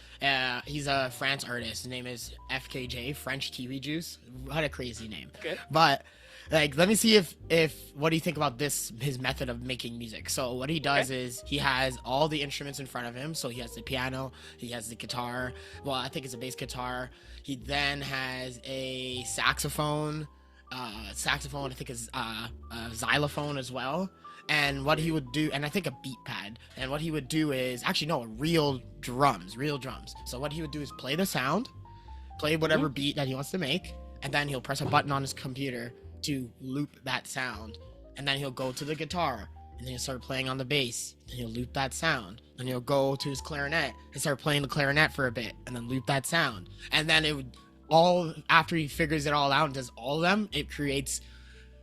[SPEAKER 2] he's a France artist. His name is FKJ, French Kiwi Juice. What a crazy name. Okay. But like, let me see if what do you think about his method of making music? So what he does is he has all the instruments in front of him. So he has the piano, he has the guitar. Well, I think it's a bass guitar. He then has a saxophone, I think is a xylophone as well. And what he would do, and I think a beat pad. And what he would do is real drums. So what he would do is play the sound, play whatever beat that he wants to make, and then he'll press a button on his computer to loop that sound. And then he'll go to the guitar, and then he'll start playing on the bass, and he'll loop that sound. And he'll go to his clarinet and start playing the clarinet for a bit, and then loop that sound. And then it would after he figures it all out and does all of them, it creates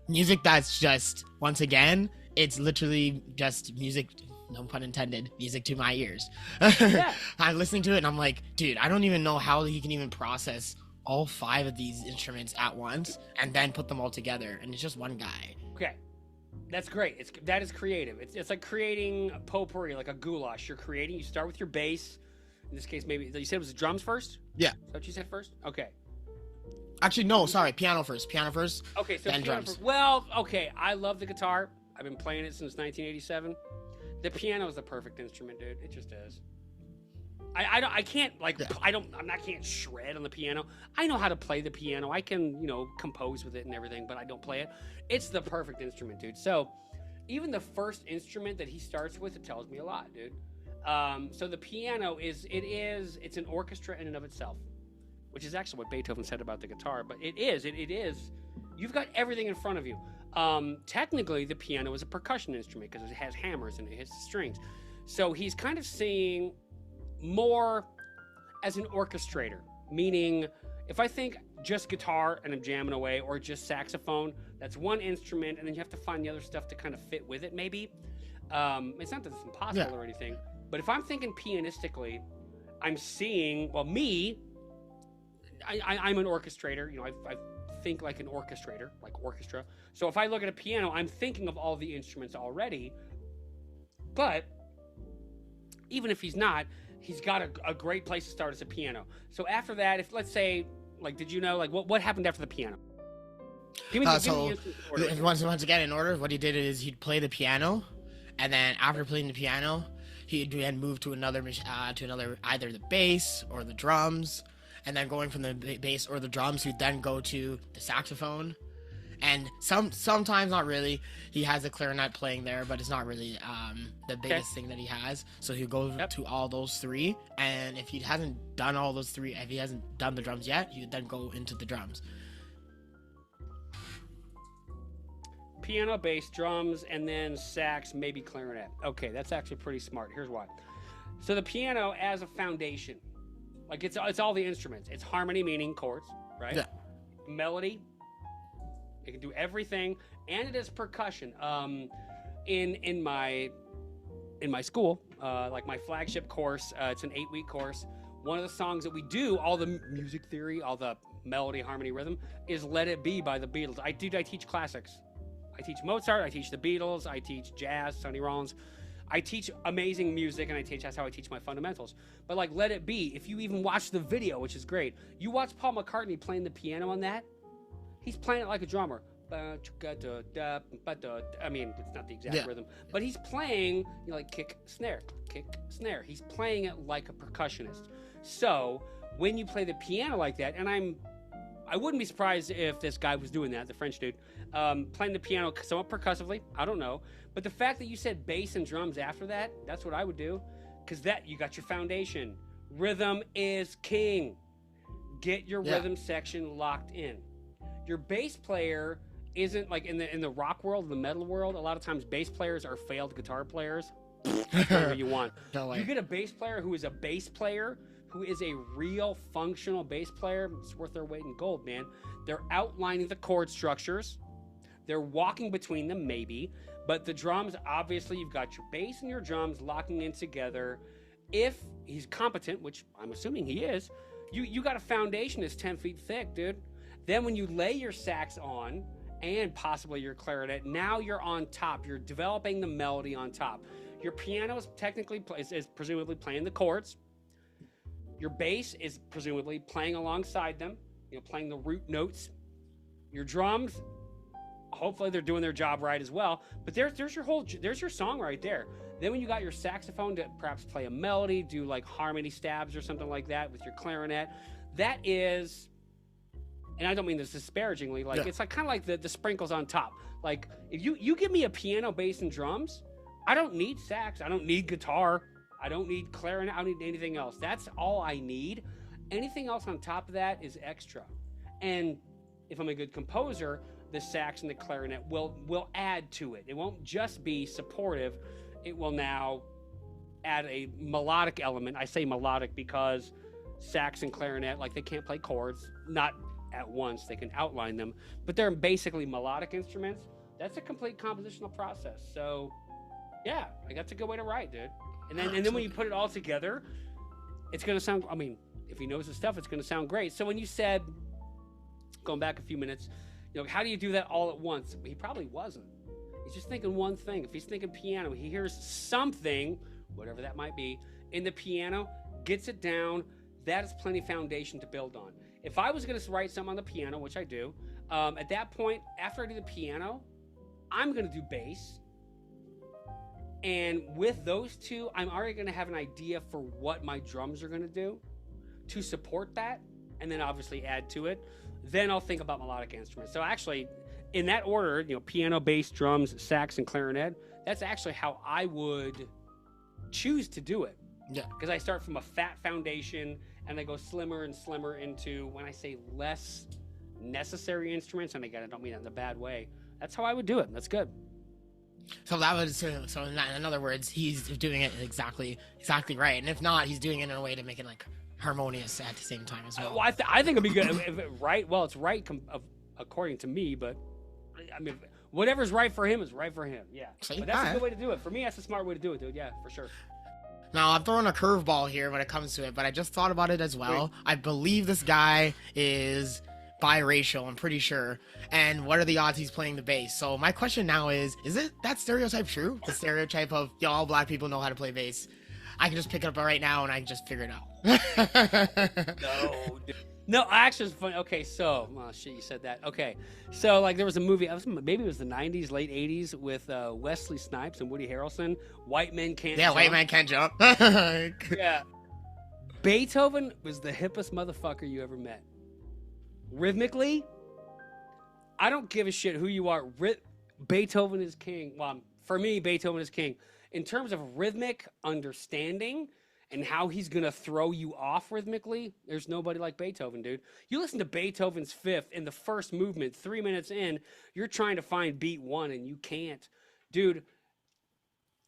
[SPEAKER 2] music that's just, once again, it's literally just music, no pun intended, music to my ears. Yeah. I'm listening to it and I'm like, dude, I don't even know how he can even process all 5 of these instruments at once and then put them all together, and it's just one guy. Okay, that's great. That is creative. It's like creating a potpourri, like a goulash. You start with your bass. In this case, maybe you said it was the drums first? Yeah. Is that what you said first? Okay. Actually, no, sorry. Piano first. Okay, so then drums. Well, okay. I love the guitar. I've been playing it since 1987. The piano is the perfect instrument, dude. It just is. I can't can't shred on the piano. I know how to play the piano. I can, compose with it and everything, but I don't play it. It's the perfect instrument, dude. So even the first instrument that he starts with, it tells me a lot, dude. So the piano it's an orchestra in and of itself, which is actually what Beethoven said about the guitar, but it is, you've got everything in front of you. Technically the piano is a percussion instrument because it has hammers and it hits the strings. So he's kind of seeing
[SPEAKER 1] more as an orchestrator, meaning if I think just guitar and I'm jamming away, or just saxophone, that's one instrument, and then you have to find the other stuff to kind of fit with it, maybe. It's not that it's impossible or anything, but if I'm thinking pianistically, I'm seeing, well, me, I'm an orchestrator. I think like an orchestrator, like orchestra. So if I look at a piano, I'm thinking of all the instruments already. But even if he's not, he's got a great place to start as a piano. So after that, if let's say, like, did you know, like, what happened after the piano? Give me
[SPEAKER 2] once again, in order, what he did is he'd play the piano, and then after playing the piano, he'd then move to another, either the bass or the drums, and then going from the bass or the drums, he'd then go to the saxophone, and sometimes, not really, he has a clarinet playing there, but it's not really the biggest thing that he has. So he'll go to all those three, and if he hasn't done all those three, if he hasn't done the drums yet, he would then go into the drums.
[SPEAKER 1] Piano, bass, drums, and then sax, maybe clarinet. Okay, that's actually pretty smart. Here's why. So the piano as a foundation, like it's all the instruments. It's harmony, meaning chords, right?
[SPEAKER 2] Yeah.
[SPEAKER 1] Melody. It can do everything, and it is percussion. In my school, like my flagship course, it's an 8-week course. One of the songs that we do, all the music theory, all the melody, harmony, rhythm, is "Let It Be" by the Beatles. I teach classics. I teach Mozart. I teach the Beatles. I teach jazz, Sonny Rollins. I teach amazing music, and that's how I teach my fundamentals. But like "Let It Be," if you even watch the video, which is great, you watch Paul McCartney playing the piano on that. He's playing it like a drummer. I mean, it's not the exact rhythm, but he's playing, like kick, snare, kick, snare. He's playing it like a percussionist. So when you play the piano like that, and I wouldn't be surprised if this guy was doing that, the French dude, playing the piano somewhat percussively. I don't know. But the fact that you said bass and drums after that, that's what I would do. Because you got your foundation. Rhythm is king. Get your rhythm section locked in. Your bass player isn't like in the rock world, the metal world. A lot of times, bass players are failed guitar players. Whatever you want.
[SPEAKER 2] No way.
[SPEAKER 1] You get a bass player who is a bass player, who is a real functional bass player. It's worth their weight in gold, man. They're outlining the chord structures. They're walking between them, maybe. But the drums, obviously, you've got your bass and your drums locking in together. If he's competent, which I'm assuming he is, you got a foundation that's 10 feet thick, dude. Then when you lay your sax on, and possibly your clarinet, now you're on top. You're developing the melody on top. Your piano is is presumably playing the chords. Your bass is presumably playing alongside them, playing the root notes. Your drums, hopefully they're doing their job right as well. But there's your song right there. Then when you got your saxophone to perhaps play a melody, do like harmony stabs or something like that with your clarinet, that is... And I don't mean this disparagingly. Like it's like kind of like the sprinkles on top. Like if you give me a piano, bass, and drums, I don't need sax. I don't need guitar. I don't need clarinet. I don't need anything else. That's all I need. Anything else on top of that is extra. And if I'm a good composer, the sax and the clarinet will add to it. It won't just be supportive. It will now add a melodic element. I say melodic because sax and clarinet, like they can't play chords. Not at once, they can outline them, but they're basically melodic instruments. That's a complete compositional process. So yeah, like that's a good way to write, dude. And then when you put it all together, it's gonna sound, I mean, if he knows his stuff, it's gonna sound great. So when you said, going back a few minutes, how do you do that all at once? He probably wasn't. He's just thinking one thing. If he's thinking piano, he hears something, whatever that might be, in the piano, gets it down. That is plenty foundation to build on. If I was going to write something on the piano, which I do, at that point, after I do the piano, I'm going to do bass. And with those two, I'm already going to have an idea for what my drums are going to do to support that, and then obviously add to it. Then I'll think about melodic instruments. So actually, in that order, piano, bass, drums, sax, and clarinet, that's actually how I would choose to do it.
[SPEAKER 2] Yeah.
[SPEAKER 1] Because I start from a fat foundation, and I go slimmer and slimmer into, when I say less necessary instruments, and again, I don't mean that in a bad way. That's how I would do it. That's good.
[SPEAKER 2] So that was so in other words, he's doing it exactly right, and if not, he's doing it in a way to make it like harmonious at the same time as well.
[SPEAKER 1] Well, I think it'd be good if right. Well, it's right according to me, but I mean, whatever's right for him is right for him. Yeah,
[SPEAKER 2] See?
[SPEAKER 1] but that's a
[SPEAKER 2] Alright.
[SPEAKER 1] good way to do it. For me, that's a smart way to do it, dude. Yeah, for sure.
[SPEAKER 2] Now I'm throwing a curveball here when it comes to it, but I just thought about it as well. I believe this guy is biracial, I'm pretty sure. And what are the odds he's playing the bass? So my question now is it that stereotype true? The stereotype of all black people know how to play bass. I can just pick it up right now and I can just figure it out.
[SPEAKER 1] No, dude. No, actually, it's funny. Okay, so, oh shit, you said that. Okay, so like there was a movie, maybe it was the '90s, late '80s, with Wesley Snipes and Woody Harrelson. White Men Can't
[SPEAKER 2] Yeah,
[SPEAKER 1] Jump.
[SPEAKER 2] white man can't jump.
[SPEAKER 1] Yeah. Beethoven was the hippest motherfucker you ever met. Rhythmically, I don't give a shit who you are. Beethoven is king. Well, for me, Beethoven is king. In terms of rhythmic understanding and how he's going to throw you off rhythmically, there's nobody like Beethoven, dude. You listen to Beethoven's Fifth in the first movement, 3 minutes in, you're trying to find beat one and you can't. Dude,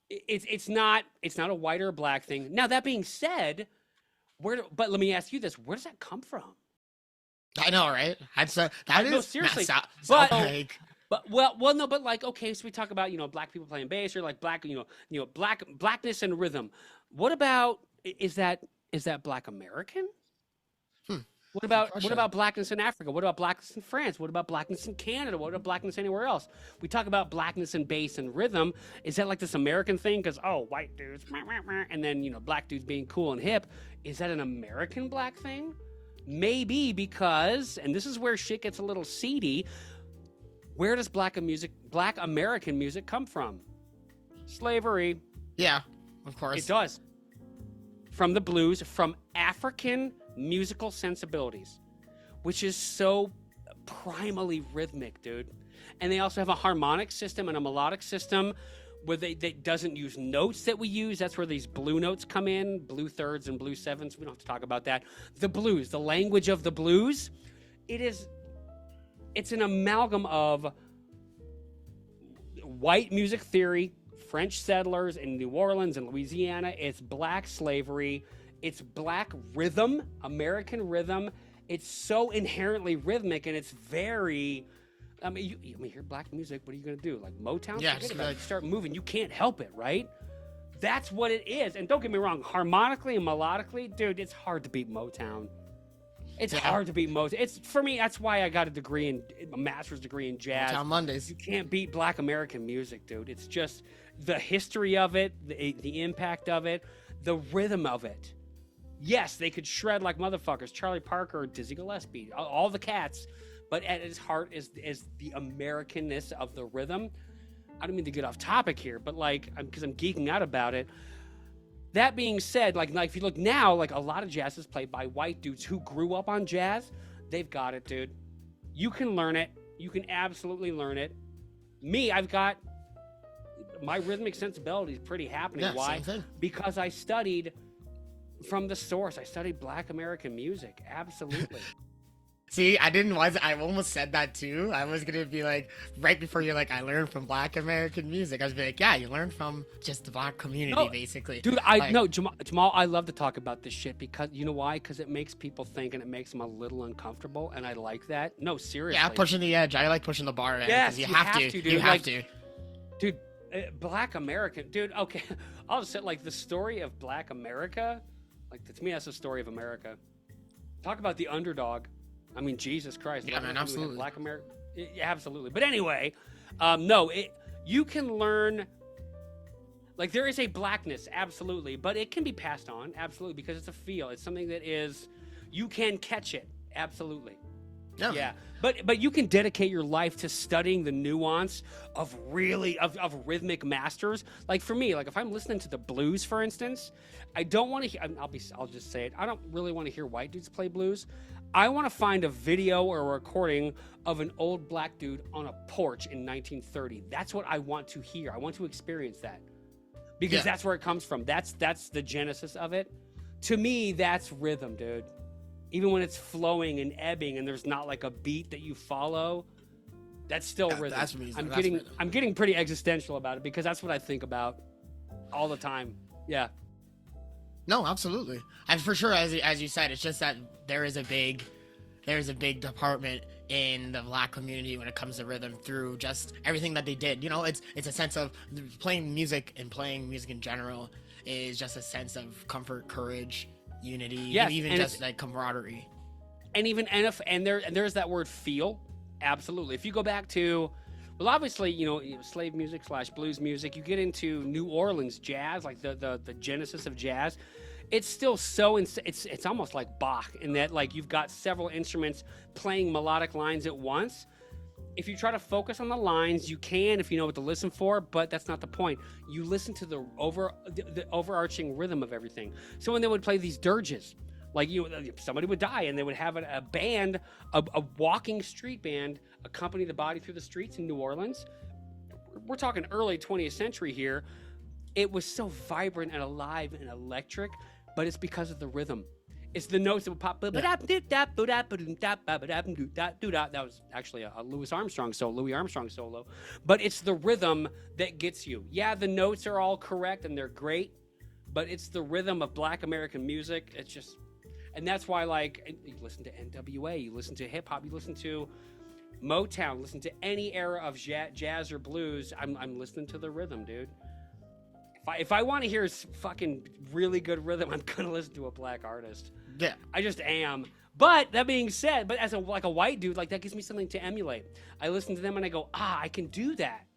[SPEAKER 1] it's not a white or a black thing. Now, that being said, but let me ask you this, where does that come from?
[SPEAKER 2] I know, right?
[SPEAKER 1] No, seriously. But no, but like, okay, so we talk about, black people playing bass, or like blackness and rhythm. What about, is that Black American? What about blackness in Africa? What about blackness in France? What about blackness in Canada? What about blackness anywhere else? We talk about blackness in bass and rhythm. Is that like this American thing? Because, white dudes, and then, black dudes being cool and hip. Is that an American black thing? Maybe because, and this is where shit gets a little seedy, where does black American music come from? Slavery.
[SPEAKER 2] Yeah, of course.
[SPEAKER 1] It does. From the blues, from African musical sensibilities, which is so primally rhythmic, dude. And they also have a harmonic system and a melodic system where they doesn't use notes that we use. That's where these blue notes come in, blue thirds and blue sevenths. We don't have to talk about that. The blues, the language of the blues, it's an amalgam of white music theory, French settlers in New Orleans and Louisiana. It's black slavery. It's black rhythm, American rhythm. It's so inherently rhythmic, and it's very... I mean, you hear black music, what are you going to do? Like Motown?
[SPEAKER 2] Yeah,
[SPEAKER 1] Forget about it. You start moving. You can't help it, right? That's what it is. And don't get me wrong, harmonically and melodically, dude, it's hard to beat Motown. It's hard to beat Motown. For me, that's why I got a master's degree in jazz.
[SPEAKER 2] Motown Mondays.
[SPEAKER 1] You can't beat black American music, dude. It's just the history of it, the impact of it, the rhythm of it. Yes, they could shred like motherfuckers. Charlie Parker, Dizzy Gillespie, all the cats. But at its heart is the Americanness of the rhythm. I don't mean to get off topic here, but because I'm geeking out about it. That being said, like if you look now, like a lot of jazz is played by white dudes who grew up on jazz. They've got it, dude. You can learn it. You can absolutely learn it. Me, I've got my rhythmic sensibility is pretty happening.
[SPEAKER 2] Yeah,
[SPEAKER 1] why?
[SPEAKER 2] same thing.
[SPEAKER 1] Because I studied from the source. I studied black American music. Absolutely.
[SPEAKER 2] See, I almost said that too. I was gonna be like, right before you're like, I learned from black American music. I was like, yeah, you learned from just the black community, basically.
[SPEAKER 1] Dude, Jamal, I love to talk about this shit because, you know why? Because it makes people think and it makes them a little uncomfortable, and I like that. No, seriously.
[SPEAKER 2] Yeah, pushing the edge. I like pushing the bar, man.
[SPEAKER 1] Yes,
[SPEAKER 2] you have to.
[SPEAKER 1] dude.
[SPEAKER 2] You have to.
[SPEAKER 1] Dude, black American, dude, okay. I'll just say, like, the story of black America, like, to me, that's the story of America. Talk about the underdog. I mean, Jesus Christ.
[SPEAKER 2] Yeah, man, absolutely.
[SPEAKER 1] Black America. Yeah, absolutely. But anyway, you can learn, like, there is a blackness, absolutely, but it can be passed on, absolutely, because it's a feel. It's something that you can catch it, absolutely. Yeah. But you can dedicate your life to studying the nuance of rhythmic masters. Like for me, like if I'm listening to the blues, for instance, I don't want to hear, I'll just say it. I don't really want to hear white dudes play blues. I want to find a video or a recording of an old black dude on a porch in 1930. That's what I want to hear. I want to experience that because that's where it comes from. That's the genesis of it. To me, that's rhythm, dude. Even when it's flowing and ebbing and there's not like a beat that you follow, That's still
[SPEAKER 2] Yeah,
[SPEAKER 1] rhythm.
[SPEAKER 2] that's music.
[SPEAKER 1] I'm
[SPEAKER 2] That's
[SPEAKER 1] getting
[SPEAKER 2] rhythm.
[SPEAKER 1] I'm getting pretty existential about it because that's what I think about all the time. Yeah.
[SPEAKER 2] No, absolutely. And for sure, as you said, it's just that there is a big department in the Black community when it comes to rhythm through just everything that they did. You know, it's a sense of playing music in general is just a sense of comfort, courage, unity,
[SPEAKER 1] Yes,
[SPEAKER 2] even
[SPEAKER 1] and
[SPEAKER 2] just like camaraderie.
[SPEAKER 1] And there's that word feel. Absolutely. If you go back to, well, obviously, slave music / blues music, you get into New Orleans jazz, like the genesis of jazz. It's still it's almost like Bach in that, like, you've got several instruments playing melodic lines at once. If you try to focus on the lines, you can if you know what to listen for, but that's not the point. You listen to the overarching rhythm of everything. So when they would play these dirges, like somebody would die and they would have a band, a walking street band, accompany the body through the streets in New Orleans. We're talking early 20th century here. It was so vibrant and alive and electric, but it's because of the rhythm. It's the notes that would pop. That was actually a Louis Armstrong solo. But it's the rhythm that gets you. Yeah, the notes are all correct and they're great, but it's the rhythm of Black American music. It's just, and that's why, like, you listen to NWA, you listen to hip hop, you listen to Motown, listen to any era of jazz or blues. I'm listening to the rhythm, dude. If I want to hear fucking really good rhythm, I'm gonna listen to a Black artist.
[SPEAKER 2] Yeah.
[SPEAKER 1] I just am. But that being said, but as a white dude, like, that gives me something to emulate. I listen to them and I go, I can do that.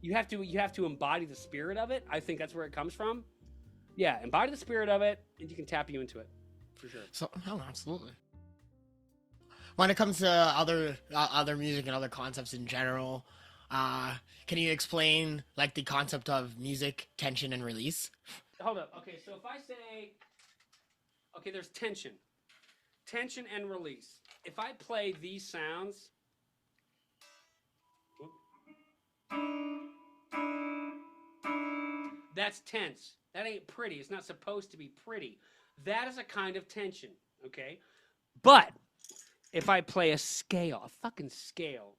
[SPEAKER 1] You have to embody the spirit of it. I think that's where it comes from. Yeah, embody the spirit of it, and you can tap you into it, for sure.
[SPEAKER 2] So, absolutely. When it comes to other music and other concepts in general, can you explain, like, the concept of music, tension, and release?
[SPEAKER 1] Hold up. Okay, so if I say, okay, there's tension and release. If I play these sounds, that's tense. That ain't pretty. It's not supposed to be pretty. That is a kind of tension, okay? But if I play a fucking scale,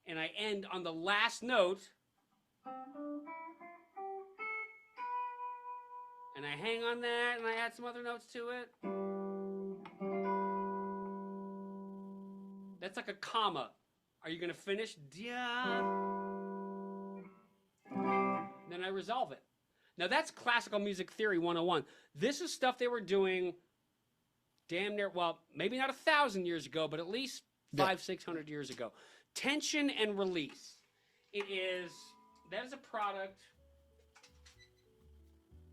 [SPEAKER 1] and I end on the last note, and I hang on that, and I add some other notes to it, that's like a comma. Are you gonna finish? Yeah. Then I resolve it. Now that's classical music theory 101. This is stuff they were doing damn near, well, maybe not 1,000 years ago, but at least 500-600 years ago. Tension and release. That is a product.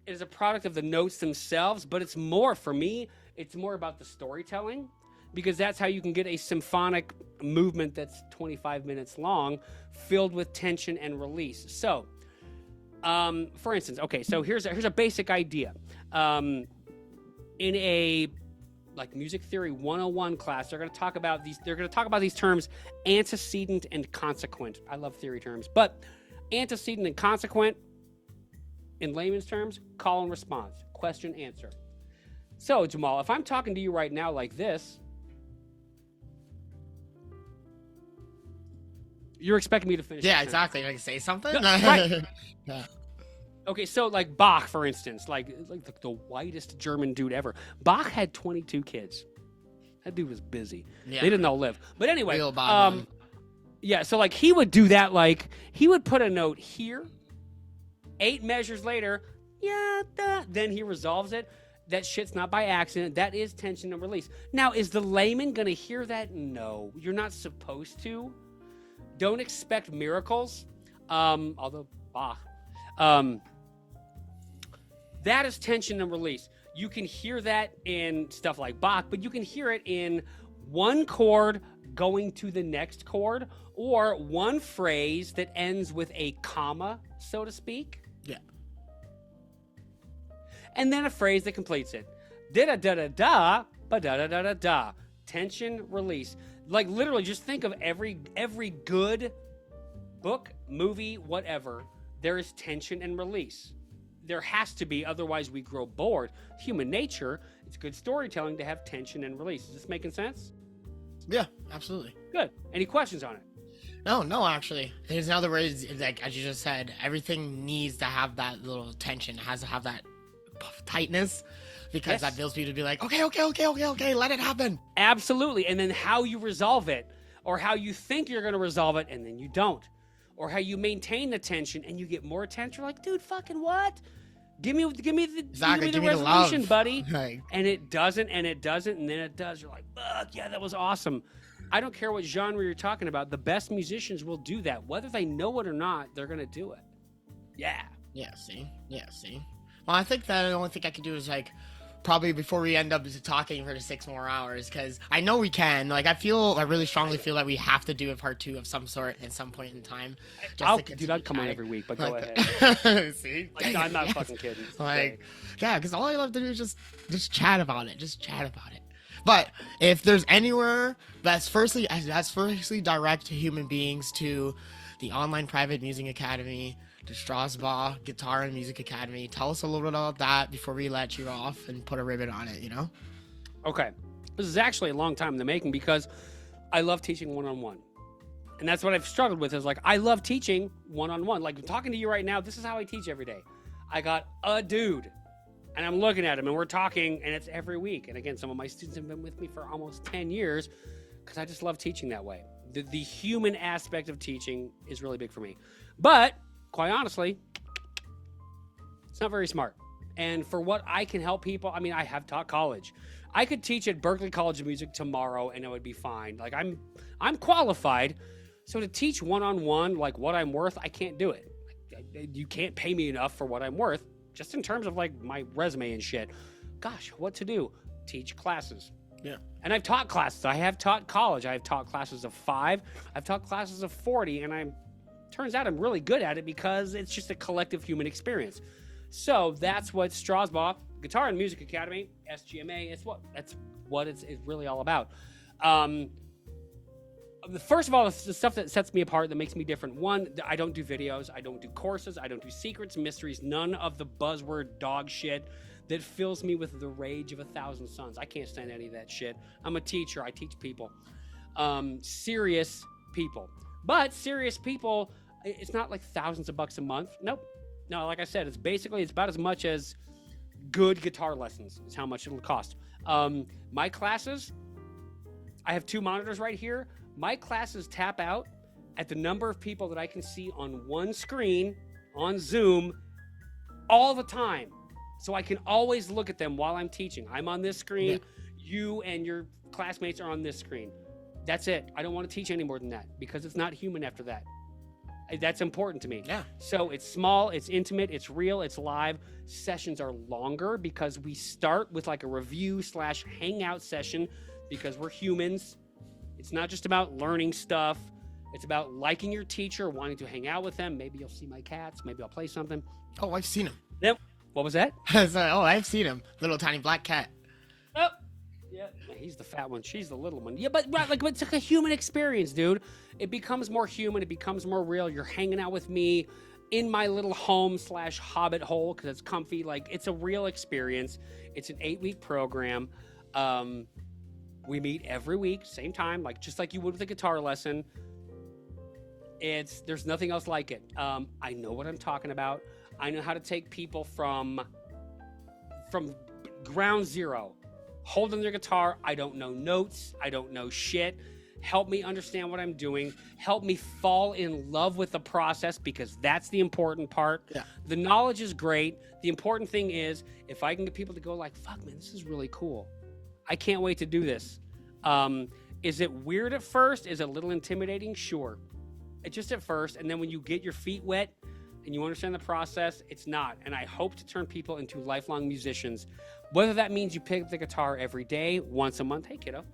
[SPEAKER 1] It is a product of the notes themselves, but it's more, for me, it's more about the storytelling, because that's how you can get a symphonic movement that's 25 minutes long, filled with tension and release. So, for instance, okay, so here's a basic idea. In a music theory 101 class, they're going to talk about these terms, antecedent and consequent. I love theory terms, but antecedent and consequent, in layman's terms, call and response, question, answer. So, Jamal, if I'm talking to you right now like this, you're expecting me to finish.
[SPEAKER 2] Yeah, exactly. Like, say something.
[SPEAKER 1] Right.
[SPEAKER 2] Yeah.
[SPEAKER 1] Okay, so like Bach, for instance, like the whitest German dude ever. Bach had 22 kids. That dude was busy.
[SPEAKER 2] Yeah.
[SPEAKER 1] They didn't all live. But anyway,
[SPEAKER 2] Real Bob.
[SPEAKER 1] yeah, so like he would do that, like he would put a note here, 8 measures later, then he resolves it. That shit's not by accident. That is tension and release. Now, is the layman going to hear that? No, you're not supposed to. Don't expect miracles. Although Bach. That is tension and release. You can hear that in stuff like Bach, but you can hear it in one chord going to the next chord, or one phrase that ends with a comma, so to speak.
[SPEAKER 2] Yeah.
[SPEAKER 1] And then a phrase that completes it. Da-da-da-da-da, ba-da-da-da-da-da. Tension, release. Like, literally, just think of every good book, movie, whatever. There is tension and release. There has to be, otherwise we grow bored. Human nature, it's good storytelling to have tension and release. Is this making sense?
[SPEAKER 2] Yeah, absolutely.
[SPEAKER 1] Good. Any questions on it?
[SPEAKER 2] No, actually. In other words, like as you just said, everything needs to have that little tension. It has to have that tightness because that builds people to be like, okay, let it happen.
[SPEAKER 1] Absolutely. And then how you resolve it, or how you think you're going to resolve it and then you don't, or how you maintain the tension and you get more tension. You're like, dude, fucking what? Give me the resolution,
[SPEAKER 2] love.
[SPEAKER 1] buddy.
[SPEAKER 2] Like,
[SPEAKER 1] and it doesn't, and then it does. You're like, fuck yeah, that was awesome. I don't care what genre you're talking about. The best musicians will do that. Whether they know it or not, they're going to do it. Yeah.
[SPEAKER 2] Yeah, see? Well, I think that the only thing I can do is, like, probably before we end up talking for the 6 more hours, because I know we can. Like, I really strongly feel that we have to do a part 2 of some sort at some point in time.
[SPEAKER 1] I'd come on every week, but go ahead.
[SPEAKER 2] See?
[SPEAKER 1] Like, I'm not fucking kidding.
[SPEAKER 2] Like, yeah, because all I love to do is just chat about it. But if there's anywhere that's firstly direct to human beings, to the online private music academy, the Stausbaugh Guitar and Music Academy, tell us a little bit about that before we let you off and put a ribbon on it, you know?
[SPEAKER 1] Okay. This is actually a long time in the making because I love teaching one-on-one. And that's what I've struggled with, is like, I love teaching one-on-one. Like, talking to you right now, this is how I teach every day. I got a dude, and I'm looking at him, and we're talking, and it's every week. And again, some of my students have been with me for almost 10 years because I just love teaching that way. The human aspect of teaching is really big for me. But, quite honestly, it's not very smart. And for what I can help people, I mean, I have taught college. I could teach at Berklee College of Music tomorrow, and it would be fine. Like, I'm qualified. So to teach one-on-one, like what I'm worth, I can't do it. You can't pay me enough for what I'm worth, just in terms of like my resume and shit. Gosh, what to do? Teach classes.
[SPEAKER 2] Yeah.
[SPEAKER 1] And I've taught classes. I have taught college. I've taught classes of 5. I've taught classes of 40, and turns out I'm really good at it because it's just a collective human experience. So that's what Stausbaugh Guitar and Music Academy, SGMA, that's what it's really all about. First of all, the stuff that sets me apart, that makes me different. One, I don't do videos. I don't do courses. I don't do secrets, mysteries, none of the buzzword dog shit that fills me with the rage of 1,000 suns. I can't stand any of that shit. I'm a teacher. I teach people. Serious people. But serious people, it's not like thousands of bucks a month. Nope. No, like I said, it's about as much as good guitar lessons is how much it'll cost. My classes, I have 2 monitors right here. My classes tap out at the number of people that I can see on one screen on Zoom all the time. So I can always look at them while I'm teaching. I'm on this screen. Yeah. You and your classmates are on this screen. That's it. I don't want to teach any more than that because it's not human after that. That's important to me.
[SPEAKER 2] Yeah.
[SPEAKER 1] So it's small, it's intimate, it's real, it's live. Sessions are longer because we start with like a review / hangout session because we're humans. It's not just about learning stuff. It's about liking your teacher, wanting to hang out with them. Maybe you'll see my cats. Maybe I'll play something.
[SPEAKER 2] Oh, I've seen him.
[SPEAKER 1] Yep. What was that?
[SPEAKER 2] I've seen him. Little tiny black cat.
[SPEAKER 1] Oh, yeah. He's the fat one. She's the little one. Yeah, but it's like a human experience, dude. It becomes more human. It becomes more real. You're hanging out with me in my little home / hobbit hole because it's comfy. Like, it's a real experience. It's an 8-week program. We meet every week, same time, just like you would with a guitar lesson. There's nothing else like it. I know what I'm talking about. I know how to take people from ground zero, holding their guitar. I don't know notes. I don't know shit. Help me understand what I'm doing. Help me fall in love with the process because that's the important part.
[SPEAKER 2] Yeah.
[SPEAKER 1] The knowledge is great. The important thing is if I can get people to go like, fuck, man, this is really cool. I can't wait to do this. Is it weird at first? Is it a little intimidating? Sure. It's just at first. And then when you get your feet wet and you understand the process, it's not. And I hope to turn people into lifelong musicians. Whether that means you pick up the guitar every day, once a month. Hey, kiddo.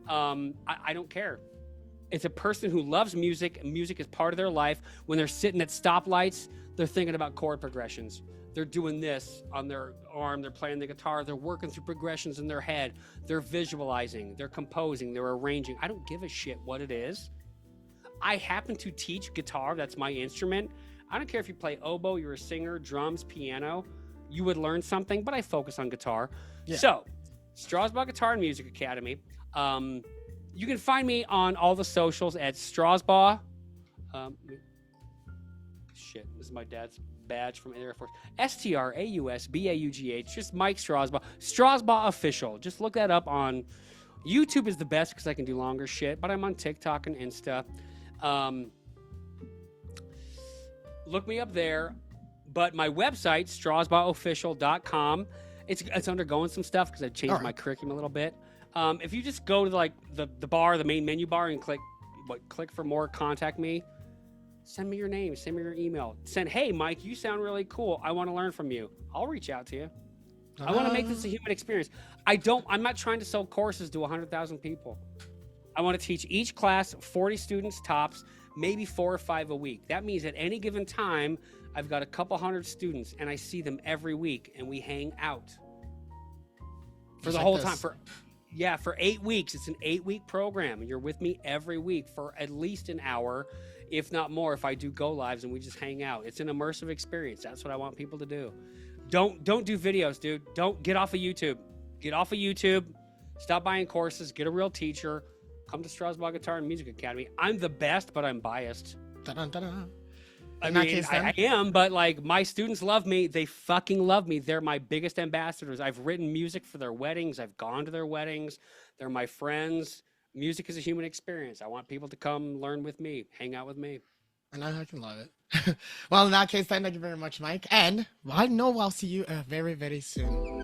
[SPEAKER 1] I don't care. It's a person who loves music, and music is part of their life. When they're sitting at stoplights, they're thinking about chord progressions. They're doing this on their arm. They're playing the guitar. They're working through progressions in their head. They're visualizing. They're composing. They're arranging. I don't give a shit what it is. I happen to teach guitar. That's my instrument. I don't care if you play oboe, you're a singer, drums, piano. You would learn something, but I focus on guitar. Yeah. So, Stausbaugh Guitar and Music Academy. You can find me on all the socials at Stausbaugh Um, Shit, this is my dad's badge from Air Force. Strausbaugh, just Mike Strausbaugh. Stausbaugh Official. Just look that up on YouTube is the best because I can do longer shit, but I'm on TikTok and Insta. Look me up there. But my website, StrausbaugHofficial.com, it's undergoing some stuff because I've changed my curriculum a little bit. If you just go to like the bar, the main menu bar, and click for more, contact me. Send me your name, send me your email. Send, hey Mike, you sound really cool. I want to learn from you. I'll reach out to you. I want to make this a human experience. I'm not trying to sell courses to 100,000 people. I want to teach each class 40 students tops, maybe 4 or 5 a week. That means at any given time, I've got a couple hundred students and I see them every week and we hang out for the whole time. For 8 weeks. It's an 8-week program and you're with me every week for at least an hour, if not more, if I do go lives and we just hang out. It's an immersive experience. That's what I want people to do. Don't do videos, dude. Don't get off of YouTube. Get off of YouTube. Stop buying courses. Get a real teacher. Come to Stausbaugh Guitar and Music Academy. I'm the best, but I'm biased. I am, but like my students love me. They fucking love me. They're my biggest ambassadors. I've written music for their weddings. I've gone to their weddings. They're my friends. Music is a human experience. I want people to come learn with me, hang out with me.
[SPEAKER 2] And I can love it. Well, in that case, then, thank you very much, Mike. And I know I'll see you very, very soon.